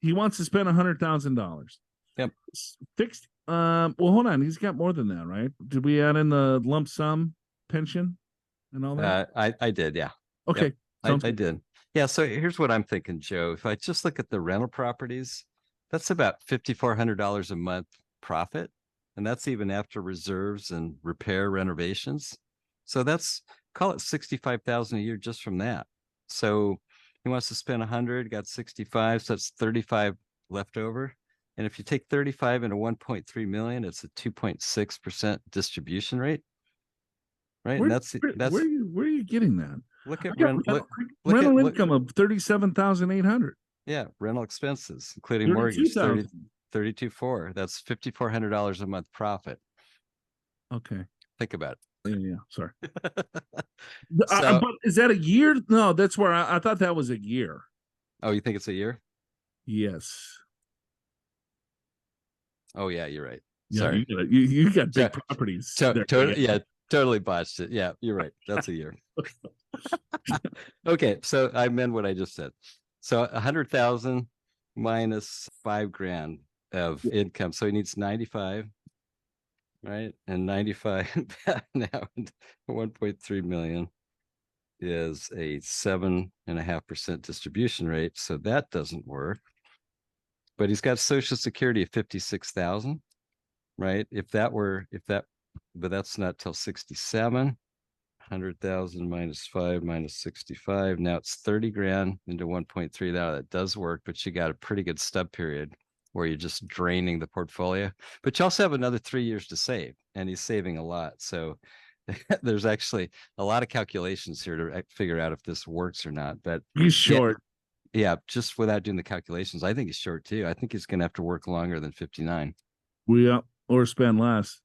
Speaker 2: He wants to spend $100,000.
Speaker 3: Yep.
Speaker 2: Fixed. Well, hold on. He's got more than that, right? Did we add in the lump sum pension and all that?
Speaker 3: I did. Yeah.
Speaker 2: Okay.
Speaker 3: Yep. I did. Yeah. So here's what I'm thinking, Joe. If I just look at the rental properties, that's about $5,400 a month profit. And that's even after reserves and repair renovations. So that's, call it 65,000 a year just from that. So he wants to spend 100, got 65. So that's 35 left over. And if you take 35 into 1.3 million, it's a 2.6% distribution rate. Right.
Speaker 2: Where,
Speaker 3: And that's
Speaker 2: where are you getting that?
Speaker 3: Look at
Speaker 2: rental income of 37,800.
Speaker 3: Yeah, rental expenses, including mortgage, 32.4. That's $5,400 a month profit.
Speaker 2: Okay.
Speaker 3: Think about it.
Speaker 2: Yeah. Sorry. But is that a year? No, that's where I thought that was a year.
Speaker 3: Oh, you think it's a year?
Speaker 2: Yes.
Speaker 3: Oh, yeah, you're right.
Speaker 2: Yeah,
Speaker 3: Sorry.
Speaker 2: You got big properties.
Speaker 3: Totally botched it. Yeah, you're right. That's a year. Okay, so I meant what I just said. So 100,000 minus $5,000 of income. So he needs 95, right? And 95 now 1.3 million is a 7.5% distribution rate. So that doesn't work. But he's got Social Security of 56,000, right? But that's not till 67. 100,000 minus 5 minus 65. Now it's 30 grand into 1.3. Now that does work, but you got a pretty good stub period where you're just draining the portfolio. But you also have another 3 years to save, and he's saving a lot. So there's actually a lot of calculations here to figure out if this works or not. But
Speaker 2: he's short.
Speaker 3: Yeah, just without doing the calculations, I think he's short too. I think he's going to have to work longer than 59.
Speaker 2: Or spend less.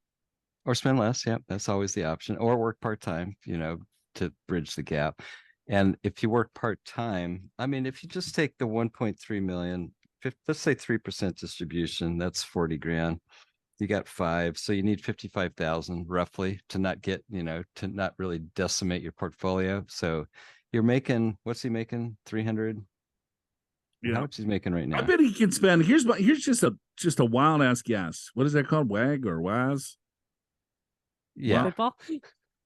Speaker 3: Or spend less. Yeah, that's always the option. Or work part-time, to bridge the gap. And if you work part-time, I mean, if you just take the 1.3 million, let's say 3% distribution, that's 40 grand. You got 5. So you need 55,000 roughly to not get, to not really decimate your portfolio. So you're making, what's he making? 300. Yeah. How much he's making right now?
Speaker 2: I bet he can spend. Here's just a wild ass guess. What is that called? WAG or WAS?
Speaker 3: Yeah.
Speaker 1: Spitball?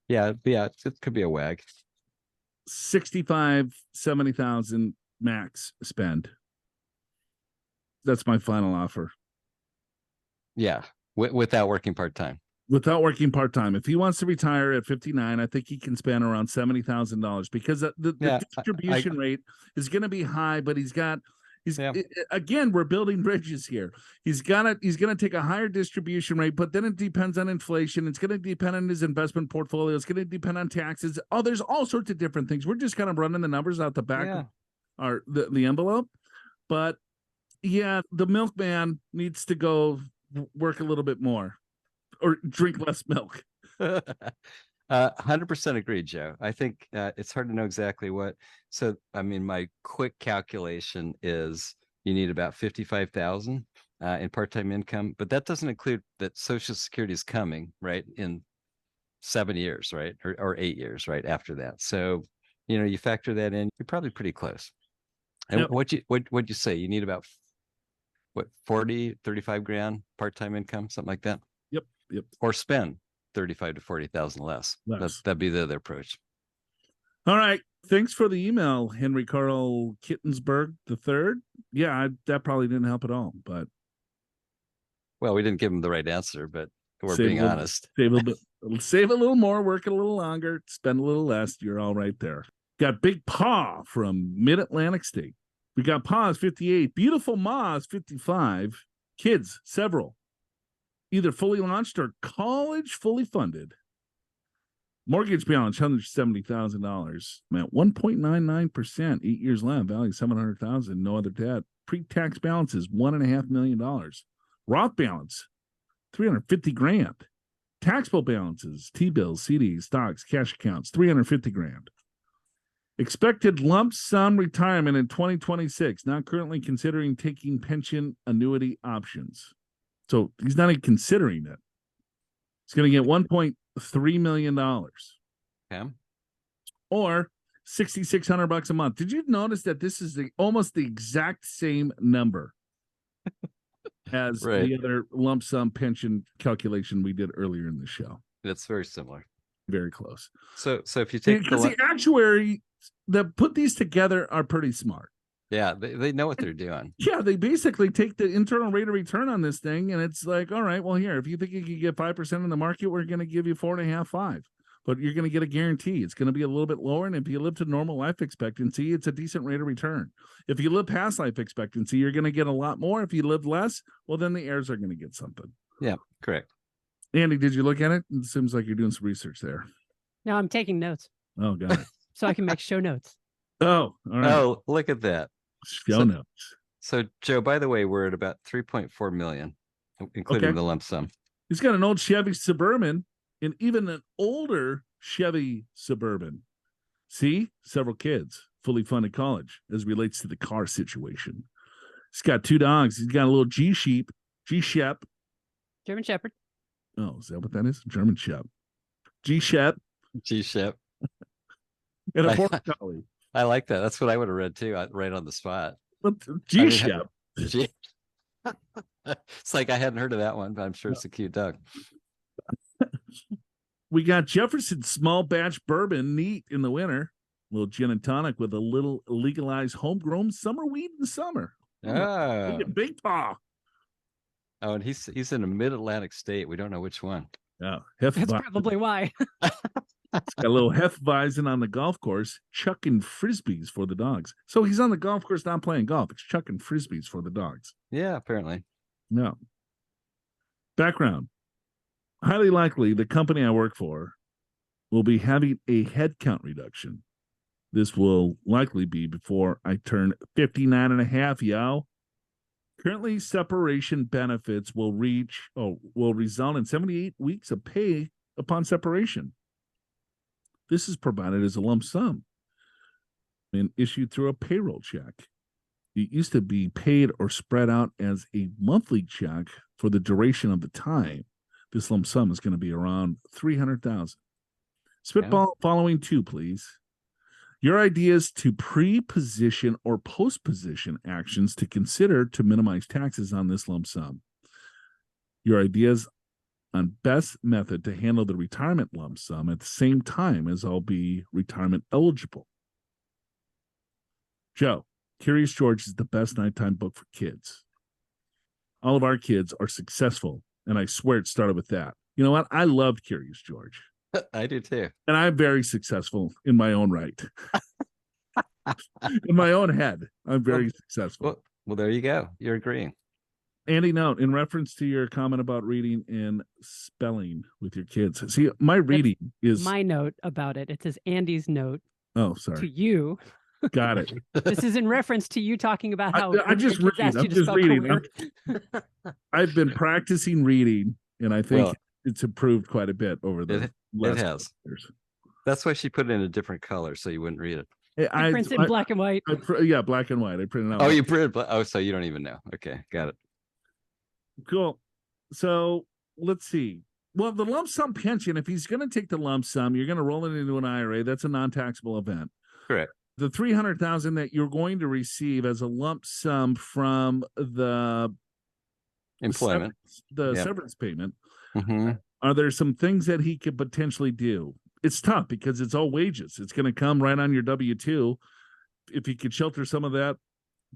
Speaker 3: Yeah. It could be a WAG.
Speaker 2: 65, 70,000 max spend. That's my final offer.
Speaker 3: Yeah. Without working part-time.
Speaker 2: Without working part-time. If he wants to retire at 59, I think he can spend around $70,000 because the distribution rate is going to be high, but he's got Again, we're building bridges here. He's gonna take a higher distribution rate, but then it depends on inflation. It's gonna depend on his investment portfolio. It's gonna depend on taxes. Oh, there's all sorts of different things. We're just kind of running the numbers out the back of the envelope. But yeah, the milkman needs to go work a little bit more or drink less milk.
Speaker 3: 100% agree, Joe. I think it's hard to know exactly what. So, I mean, my quick calculation is you need about 55,000 in part-time income, but that doesn't include that Social Security is coming, right, in 7 years, right, or 8 years, right, after that. So, you factor that in, you're probably pretty close. And what'd you say? You need about 40, 35 grand part-time income, something like that?
Speaker 2: Yep.
Speaker 3: Or spend 35 to 40,000 less. That'd be the other approach.
Speaker 2: All right. Thanks for the email, Henry Karl Kittensburg III. Yeah, that probably didn't help at all, but.
Speaker 3: Well, we didn't give him the right answer, but we're being honest.
Speaker 2: Save a little more, work a little longer, spend a little less. You're all right there. Got Big Pa from Mid-Atlantic State. We got Pa's 58. Beautiful Ma's 55. Kids, several. Either fully launched or college fully funded. Mortgage balance, $170,000. At 1.99%, 8 years left, value $700,000, no other debt. Pre-tax balances, $1.5 million. Roth balance, $350,000. Taxable balances, T-bills, CDs, stocks, cash accounts, $350,000. Expected lump sum retirement in 2026, not currently considering taking pension annuity options. So he's not even considering it. He's going to get $1.3 million.
Speaker 3: Okay.
Speaker 2: Or $6,600 a month. Did you notice that this is almost the exact same number as the other lump sum pension calculation we did earlier in the show?
Speaker 3: It's very similar.
Speaker 2: Very close.
Speaker 3: So if you take
Speaker 2: the actuary that put these together are pretty smart.
Speaker 3: Yeah, they know what they're doing.
Speaker 2: Yeah, they basically take the internal rate of return on this thing, and it's like, all right, well, here, if you think you can get 5% in the market, we're going to give you 4.5, 5. But you're going to get a guarantee. It's going to be a little bit lower, and if you live to normal life expectancy, it's a decent rate of return. If you live past life expectancy, you're going to get a lot more. If you live less, well, then the heirs are going to get something.
Speaker 3: Yeah, correct.
Speaker 2: Andy, did you look at it? It seems like you're doing some research there.
Speaker 1: No, I'm taking notes.
Speaker 2: Oh, got it.
Speaker 1: So I can make show notes.
Speaker 2: Oh, all right.
Speaker 3: Oh, look at that.
Speaker 2: Show notes.
Speaker 3: So, Joe, by the way, we're at about 3.4 million, including the lump sum.
Speaker 2: He's got an old Chevy Suburban and even an older Chevy Suburban. See, several kids, fully funded college as relates to the car situation. He's got 2 dogs. He's got a little G-Shep.
Speaker 1: German Shepherd.
Speaker 2: Oh, is that what that is? German Shepherd. G-Shep. And a Border Collie.
Speaker 3: I like that. That's what I would have read too, right on the spot.
Speaker 2: G-Shep.
Speaker 3: It's like I hadn't heard of that one, but I'm sure it's a cute dog.
Speaker 2: We got Jefferson small batch bourbon, neat in the winter. A little gin and tonic with a little legalized homegrown summer weed in the summer.
Speaker 3: Oh,
Speaker 2: Big Pa.
Speaker 3: Oh, and he's in a mid-Atlantic state. We don't know which one.
Speaker 2: Oh,
Speaker 1: that's probably why.
Speaker 2: It's got a little Hefeweizen on the golf course, chucking frisbees for the dogs. So he's on the golf course not playing golf. It's chucking frisbees for the dogs.
Speaker 3: Yeah, apparently.
Speaker 2: No. Background. Highly likely the company I work for will be having a headcount reduction. This will likely be before I turn 59 and a half, yo. Currently, separation benefits will result in 78 weeks of pay upon separation. This is provided as a lump sum and issued through a payroll check. It used to be paid or spread out as a monthly check for the duration of the time. This lump sum is going to be around $300,000. Spitball following 2, please. Your ideas to pre-position or post-position actions to consider to minimize taxes on this lump sum. Your ideas on best method to handle the retirement lump sum at the same time as I'll be retirement eligible. Joe, Curious George is the best nighttime book for kids. All of our kids are successful, and I swear it started with that. You know what? I loved Curious George.
Speaker 3: I do too.
Speaker 2: And I'm very successful in my own right. In my own head, I'm very successful.
Speaker 3: Well, there you go. You're agreeing.
Speaker 2: Andy, note in reference to your comment about reading and spelling with your kids. See, my reading is
Speaker 1: my note about it. It says Andy's note
Speaker 2: oh,
Speaker 1: to
Speaker 2: sorry.
Speaker 1: you.
Speaker 2: Got it.
Speaker 1: This is in reference to you talking about how
Speaker 2: I just
Speaker 1: your kids
Speaker 2: read.
Speaker 1: asked you
Speaker 2: I'm
Speaker 1: to
Speaker 2: just
Speaker 1: spell
Speaker 2: reading.
Speaker 1: career.
Speaker 2: I've been practicing reading, and I think it's improved quite a bit over the last
Speaker 3: it has.
Speaker 2: years.
Speaker 3: That's why she put it in a different color so you wouldn't read it.
Speaker 1: It prints in black and white.
Speaker 2: Yeah, black and white. I printed out.
Speaker 3: Oh, you printed. Oh, so you don't even know. Okay, got it.
Speaker 2: Cool. So let's see. Well, the lump sum pension, if he's going to take the lump sum, you're going to roll it into an IRA. That's a non-taxable event.
Speaker 3: Correct.
Speaker 2: The $300,000 that you're going to receive as a lump sum from the
Speaker 3: employment,
Speaker 2: severance payment. Are there some things that he could potentially do? It's tough because it's all wages. It's going to come right on your W-2. If you could shelter some of that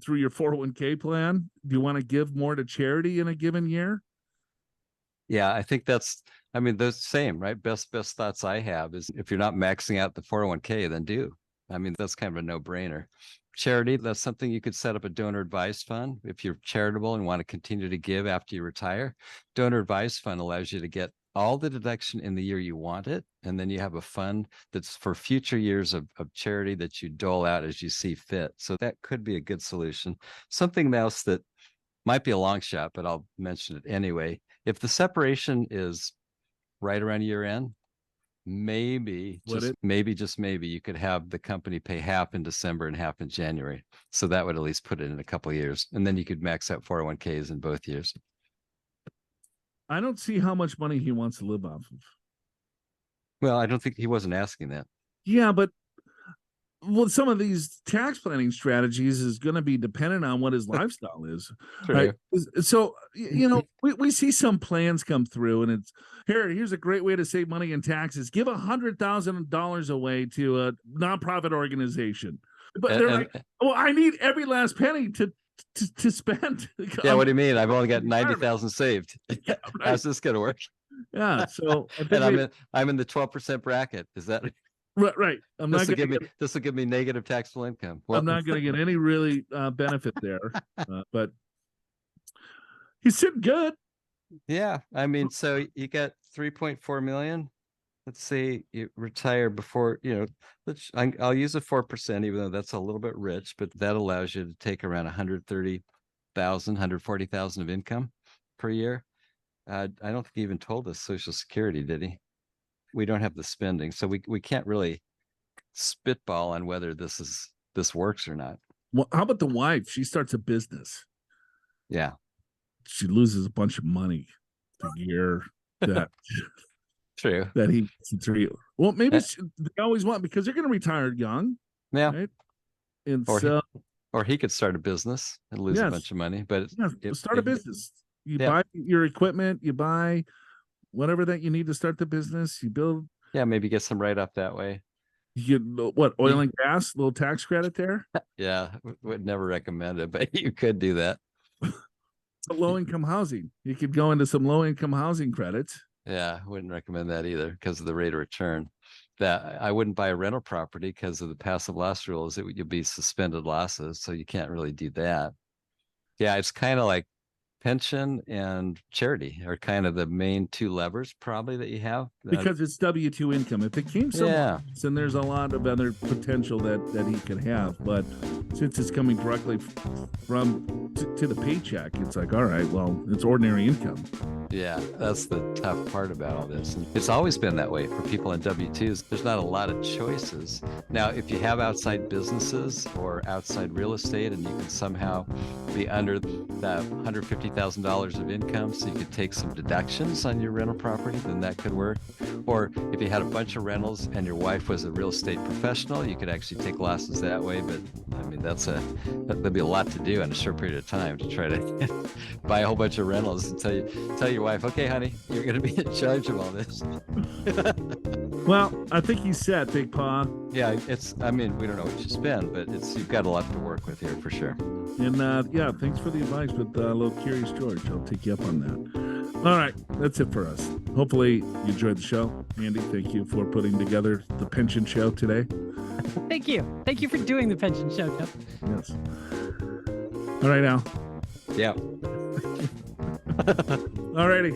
Speaker 2: through your 401k plan, do you want to give more to charity in a given year?
Speaker 3: Yeah, I think that's, I mean, the same, right? Best thoughts I have is if you're not maxing out the 401k, then do. I mean, that's kind of a no-brainer. Charity, that's something you could set up a donor advised fund. If you're charitable and want to continue to give after you retire, donor advised fund allows you to get all the deduction in the year you want it. And then you have a fund that's for future years of charity that you dole out as you see fit. So that could be a good solution. Something else that might be a long shot, but I'll mention it anyway. If the separation is right around year end, maybe just maybe you could have the company pay half in December and half in January. So that would at least put it in a couple of years. And then you could max out 401ks in both years.
Speaker 2: I don't see how much money he wants to live off of.
Speaker 3: Well, I don't think he wasn't asking that.
Speaker 2: Yeah, but some of these tax planning strategies is going to be dependent on what his lifestyle is. Right? So, we see some plans come through, and it's here's a great way to save money in taxes. Give $100,000 away to a nonprofit organization. But they're like, well, I need every last penny to spend.
Speaker 3: Yeah, what do you mean? I've only got 90,000 saved.
Speaker 2: Yeah, right.
Speaker 3: How's this going to work?
Speaker 2: Yeah, so
Speaker 3: and I'm in the 12% bracket. Is that
Speaker 2: right?
Speaker 3: This will give me negative taxable income.
Speaker 2: Well, I'm not going to get any really benefit there, but he's sitting good.
Speaker 3: Yeah, I mean, so you got 3.4 million. Let's say you retire before, I'll use a 4%, even though that's a little bit rich, but that allows you to take around 130,000, 140,000 of income per year. I don't think he even told us Social Security, did he? We don't have the spending, so we can't really spitball on whether this works or not.
Speaker 2: Well, how about the wife? She starts a business.
Speaker 3: Yeah.
Speaker 2: She loses a bunch of money the year that
Speaker 3: true
Speaker 2: that he well, maybe they always want, because they're going to retire young.
Speaker 3: Yeah.
Speaker 2: Right? And
Speaker 3: or he could start a business and lose a bunch of money, but
Speaker 2: start a business. You buy your equipment, you buy whatever that you need to start the business, you build.
Speaker 3: Yeah, maybe get some write-off that way.
Speaker 2: You what, oil and gas, little tax credit there?
Speaker 3: Yeah, would never recommend it, but you could do that.
Speaker 2: Low-income housing. You could go into some low-income housing credits.
Speaker 3: Yeah, I wouldn't recommend that either because of the rate of return. That I wouldn't buy a rental property because of the passive loss rules. That you'd be suspended losses, so you can't really do that. Yeah, it's kind of like pension and charity are kind of the main two levers probably that you have,
Speaker 2: because it's W-2 income. If it came somewhere else, then there's a lot of other potential that he could have, but since it's coming directly from to the paycheck, it's like, all right, well, it's ordinary income.
Speaker 3: Yeah, that's the tough part about all this, and it's always been that way for people on W-2s. There's not a lot of choices. Now, if you have outside businesses or outside real estate and you can somehow be under that $150,000 of income, so you could take some deductions on your rental property, then that could work. Or if you had a bunch of rentals and your wife was a real estate professional, you could actually take losses that way. But I mean, that'd be a lot to do in a short period of time to try to buy a whole bunch of rentals and tell your wife, okay, honey, you're going to be in charge of all this.
Speaker 2: Well, I think he's set, Big Paw.
Speaker 3: Yeah, we don't know what you spend, but you've got a lot to work with here for sure.
Speaker 2: And thanks for the advice with a little Curious George. I'll take you up on that. All right, that's it for us. Hopefully you enjoyed the show. Andy, thank you for putting together the pension show today.
Speaker 1: Thank you. Thank you for doing the pension show, Jeff.
Speaker 2: Yes. All right, Al.
Speaker 3: Yeah.
Speaker 2: All righty.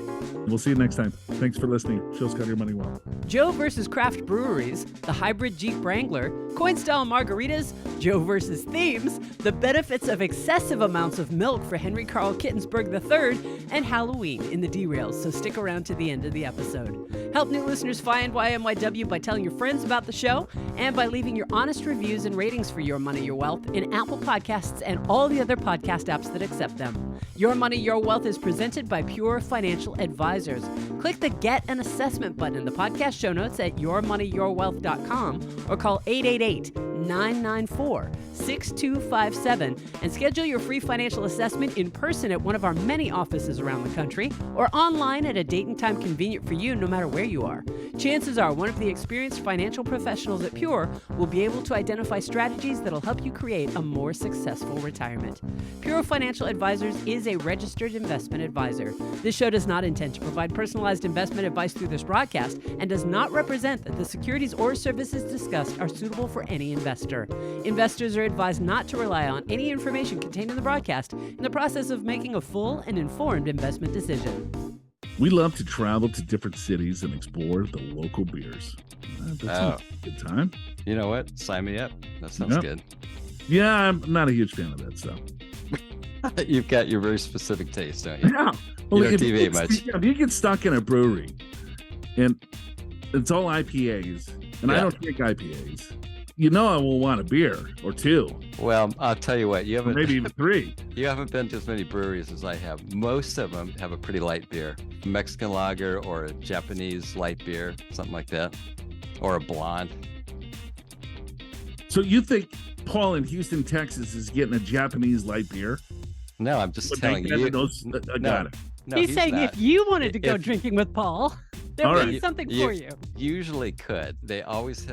Speaker 2: We'll see you next time. Thanks for listening. Show's got your money well.
Speaker 1: Joe versus Craft Breweries, the hybrid Jeep Wrangler, coin style margaritas, Joe versus themes, the benefits of excessive amounts of milk for Henry Karl Kittensburg III, and Halloween in the Derails, so stick around to the end of the episode. Help new listeners find YMYW by telling your friends about the show and by leaving your honest reviews and ratings for Your Money, Your Wealth in Apple Podcasts and all the other podcast apps that accept them. Your Money, Your Wealth is presented by Pure Financial Advisors. Click the Get an Assessment button in the podcast show notes at yourmoneyyourwealth.com or call 888-994-6257 and schedule your free financial assessment in person at one of our many offices around the country or online at a date and time convenient for you no matter where you are. Chances are one of the experienced financial professionals at Pure will be able to identify strategies that'll help you create a more successful retirement. Pure Financial Advisors is a registered investment advisor. This show does not intend to provide personalized investment advice through this broadcast and does not represent that the securities or services discussed are suitable for any investor. Investors are advised not to rely on any information contained in the broadcast in the process of making a full and informed investment decision.
Speaker 2: We love to travel to different cities and explore the local beers. That's a good time.
Speaker 3: You know what? Sign me up. That sounds good.
Speaker 2: Yeah, I'm not a huge fan of that stuff.
Speaker 3: You've got your very specific taste, don't you?
Speaker 2: Yeah.
Speaker 3: Well, you don't deviate much.
Speaker 2: If you get stuck in a brewery and it's all IPAs, and I don't drink IPAs, I will want a beer or two.
Speaker 3: Well, I'll tell you what,
Speaker 2: maybe even three.
Speaker 3: You haven't been to as many breweries as I have. Most of them have a pretty light beer, Mexican lager or a Japanese light beer, something like that, or a blonde.
Speaker 2: So you think Paul in Houston, Texas is getting a Japanese light beer?
Speaker 3: No, I'm just telling you.
Speaker 2: I got it.
Speaker 3: No,
Speaker 1: he's saying
Speaker 3: not.
Speaker 1: if you wanted to go drinking with Paul, there would be something for you.
Speaker 3: Usually could. They always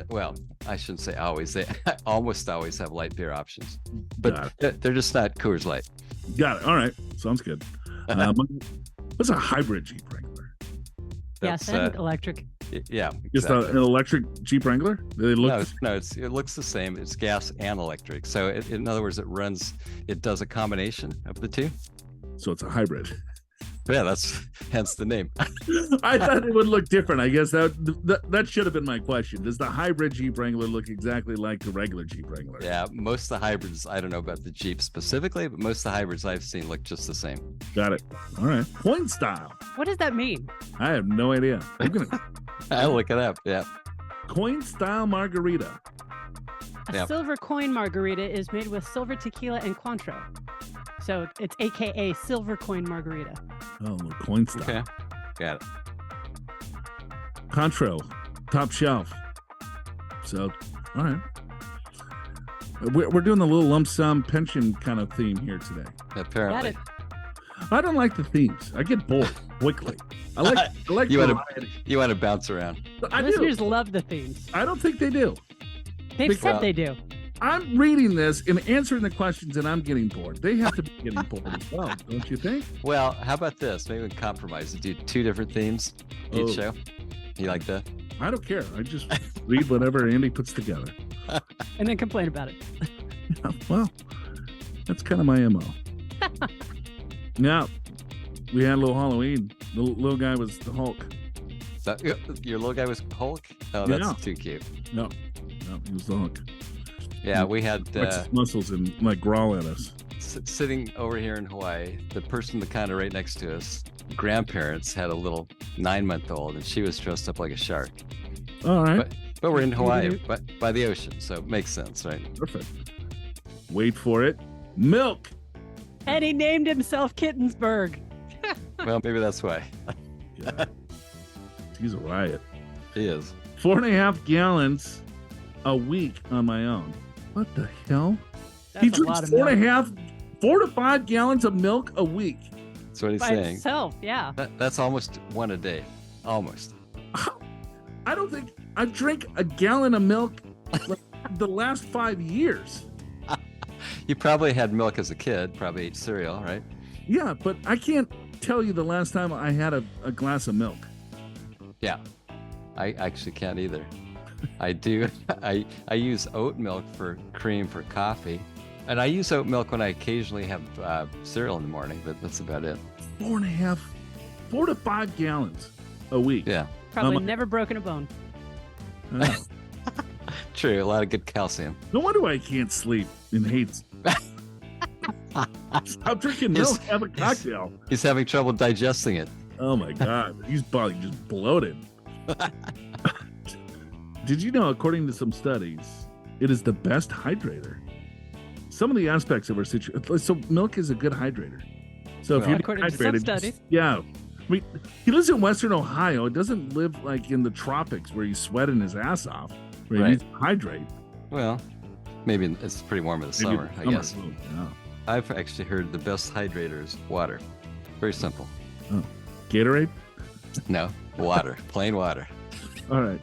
Speaker 3: I shouldn't say always. They almost always have light beer options. But they're just not Coors Light.
Speaker 2: Got it. All right. Sounds good. What's a hybrid Jeep Wrangler?
Speaker 1: Yes, and electric.
Speaker 3: Yeah.
Speaker 2: Just an electric Jeep Wrangler? They look
Speaker 3: it looks the same. It's gas and electric. So in other words, it does a combination of the two.
Speaker 2: So it's a hybrid.
Speaker 3: Yeah, that's hence the name.
Speaker 2: I thought it would look different. I guess that should have been my question. Does the hybrid Jeep Wrangler look exactly like the regular Jeep Wrangler?
Speaker 3: Yeah, most of the hybrids, I don't know about the Jeep specifically, but most of the hybrids I've seen look just the same.
Speaker 2: Got it. All right. Coin style.
Speaker 1: What does that mean?
Speaker 2: I have no idea.
Speaker 3: I'll look it up. Yeah.
Speaker 2: Coin style margarita.
Speaker 1: A silver coin margarita is made with silver tequila and Cointreau. So it's AKA silver coin margarita.
Speaker 2: Oh, coin style.
Speaker 3: Okay. Got it.
Speaker 2: Cointreau, top shelf. So, all right. We're doing the little lump sum pension kind of theme here today.
Speaker 3: Apparently.
Speaker 2: I don't like the themes. I get bored quickly. I like
Speaker 3: you want to bounce around.
Speaker 1: Listeners love the themes.
Speaker 2: I don't think they do.
Speaker 1: They've said they do.
Speaker 2: I'm reading this and answering the questions, and I'm getting bored. They have to be getting bored as well, don't you think?
Speaker 3: Well, how about this? Maybe we can compromise and do 2 different themes each show. You like that?
Speaker 2: I don't care. I just read whatever Andy puts together.
Speaker 1: And then complain about it.
Speaker 2: Yeah, well, that's kind of my MO. Now, we had a little Halloween. The little guy was the Hulk.
Speaker 3: Your little guy was Hulk? Oh, that's too cute.
Speaker 2: No, he was the Hulk.
Speaker 3: Yeah, we had
Speaker 2: muscles and growl at us.
Speaker 3: Sitting over here in Hawaii, the person kind of right next to us, grandparents had a little 9-month-old, and she was dressed up like a shark.
Speaker 2: All right,
Speaker 3: but we're in Hawaii, but by the ocean, so it makes sense, right?
Speaker 2: Perfect. Wait for it, milk.
Speaker 1: And he named himself Kittensburg.
Speaker 3: Well, maybe that's why.
Speaker 2: Yeah. He's a riot.
Speaker 3: He is.
Speaker 4: 4.5 gallons
Speaker 2: a week on my own. What the hell?
Speaker 1: That's
Speaker 2: He drinks 4 to 5 gallons of milk a week.
Speaker 3: That's what he's
Speaker 1: by
Speaker 3: saying.
Speaker 1: himself, yeah.
Speaker 3: That's almost one a day. Almost.
Speaker 2: I don't think I drank a gallon of milk the last 5 years.
Speaker 3: You probably had milk as a kid, probably ate cereal, right?
Speaker 2: Yeah, but I can't tell you the last time I had a glass of milk.
Speaker 3: Yeah. I actually can't either. I do. I use oat milk for cream for coffee. And I use oat milk when I occasionally have cereal in the morning, but that's about it.
Speaker 2: 4 to 5 gallons a week.
Speaker 3: Yeah.
Speaker 1: Probably never broken a bone.
Speaker 2: Oh.
Speaker 3: True. A lot of good calcium.
Speaker 2: No wonder why I can't sleep and hates. Stop drinking milk. Have a cocktail.
Speaker 3: He's having trouble digesting it.
Speaker 2: Oh my God. He's probably just bloated. Did you know, according to some studies, it is the best hydrator? Some of the aspects of our situation. So milk is a good hydrator. So if
Speaker 3: Well,
Speaker 2: you're
Speaker 1: according to some
Speaker 2: hydrated,
Speaker 1: studies.
Speaker 2: yeah. I mean, he lives in Western Ohio. It doesn't live like in the tropics where he's sweating his ass off. Where he
Speaker 3: Right.
Speaker 2: needs to hydrate.
Speaker 3: Well, maybe it's pretty warm in the
Speaker 2: Maybe
Speaker 3: summer, I
Speaker 2: summer,
Speaker 3: guess.
Speaker 2: yeah.
Speaker 3: I've actually heard the best hydrator is water. Very simple.
Speaker 2: Gatorade?
Speaker 3: No, water. Plain water.
Speaker 2: All right.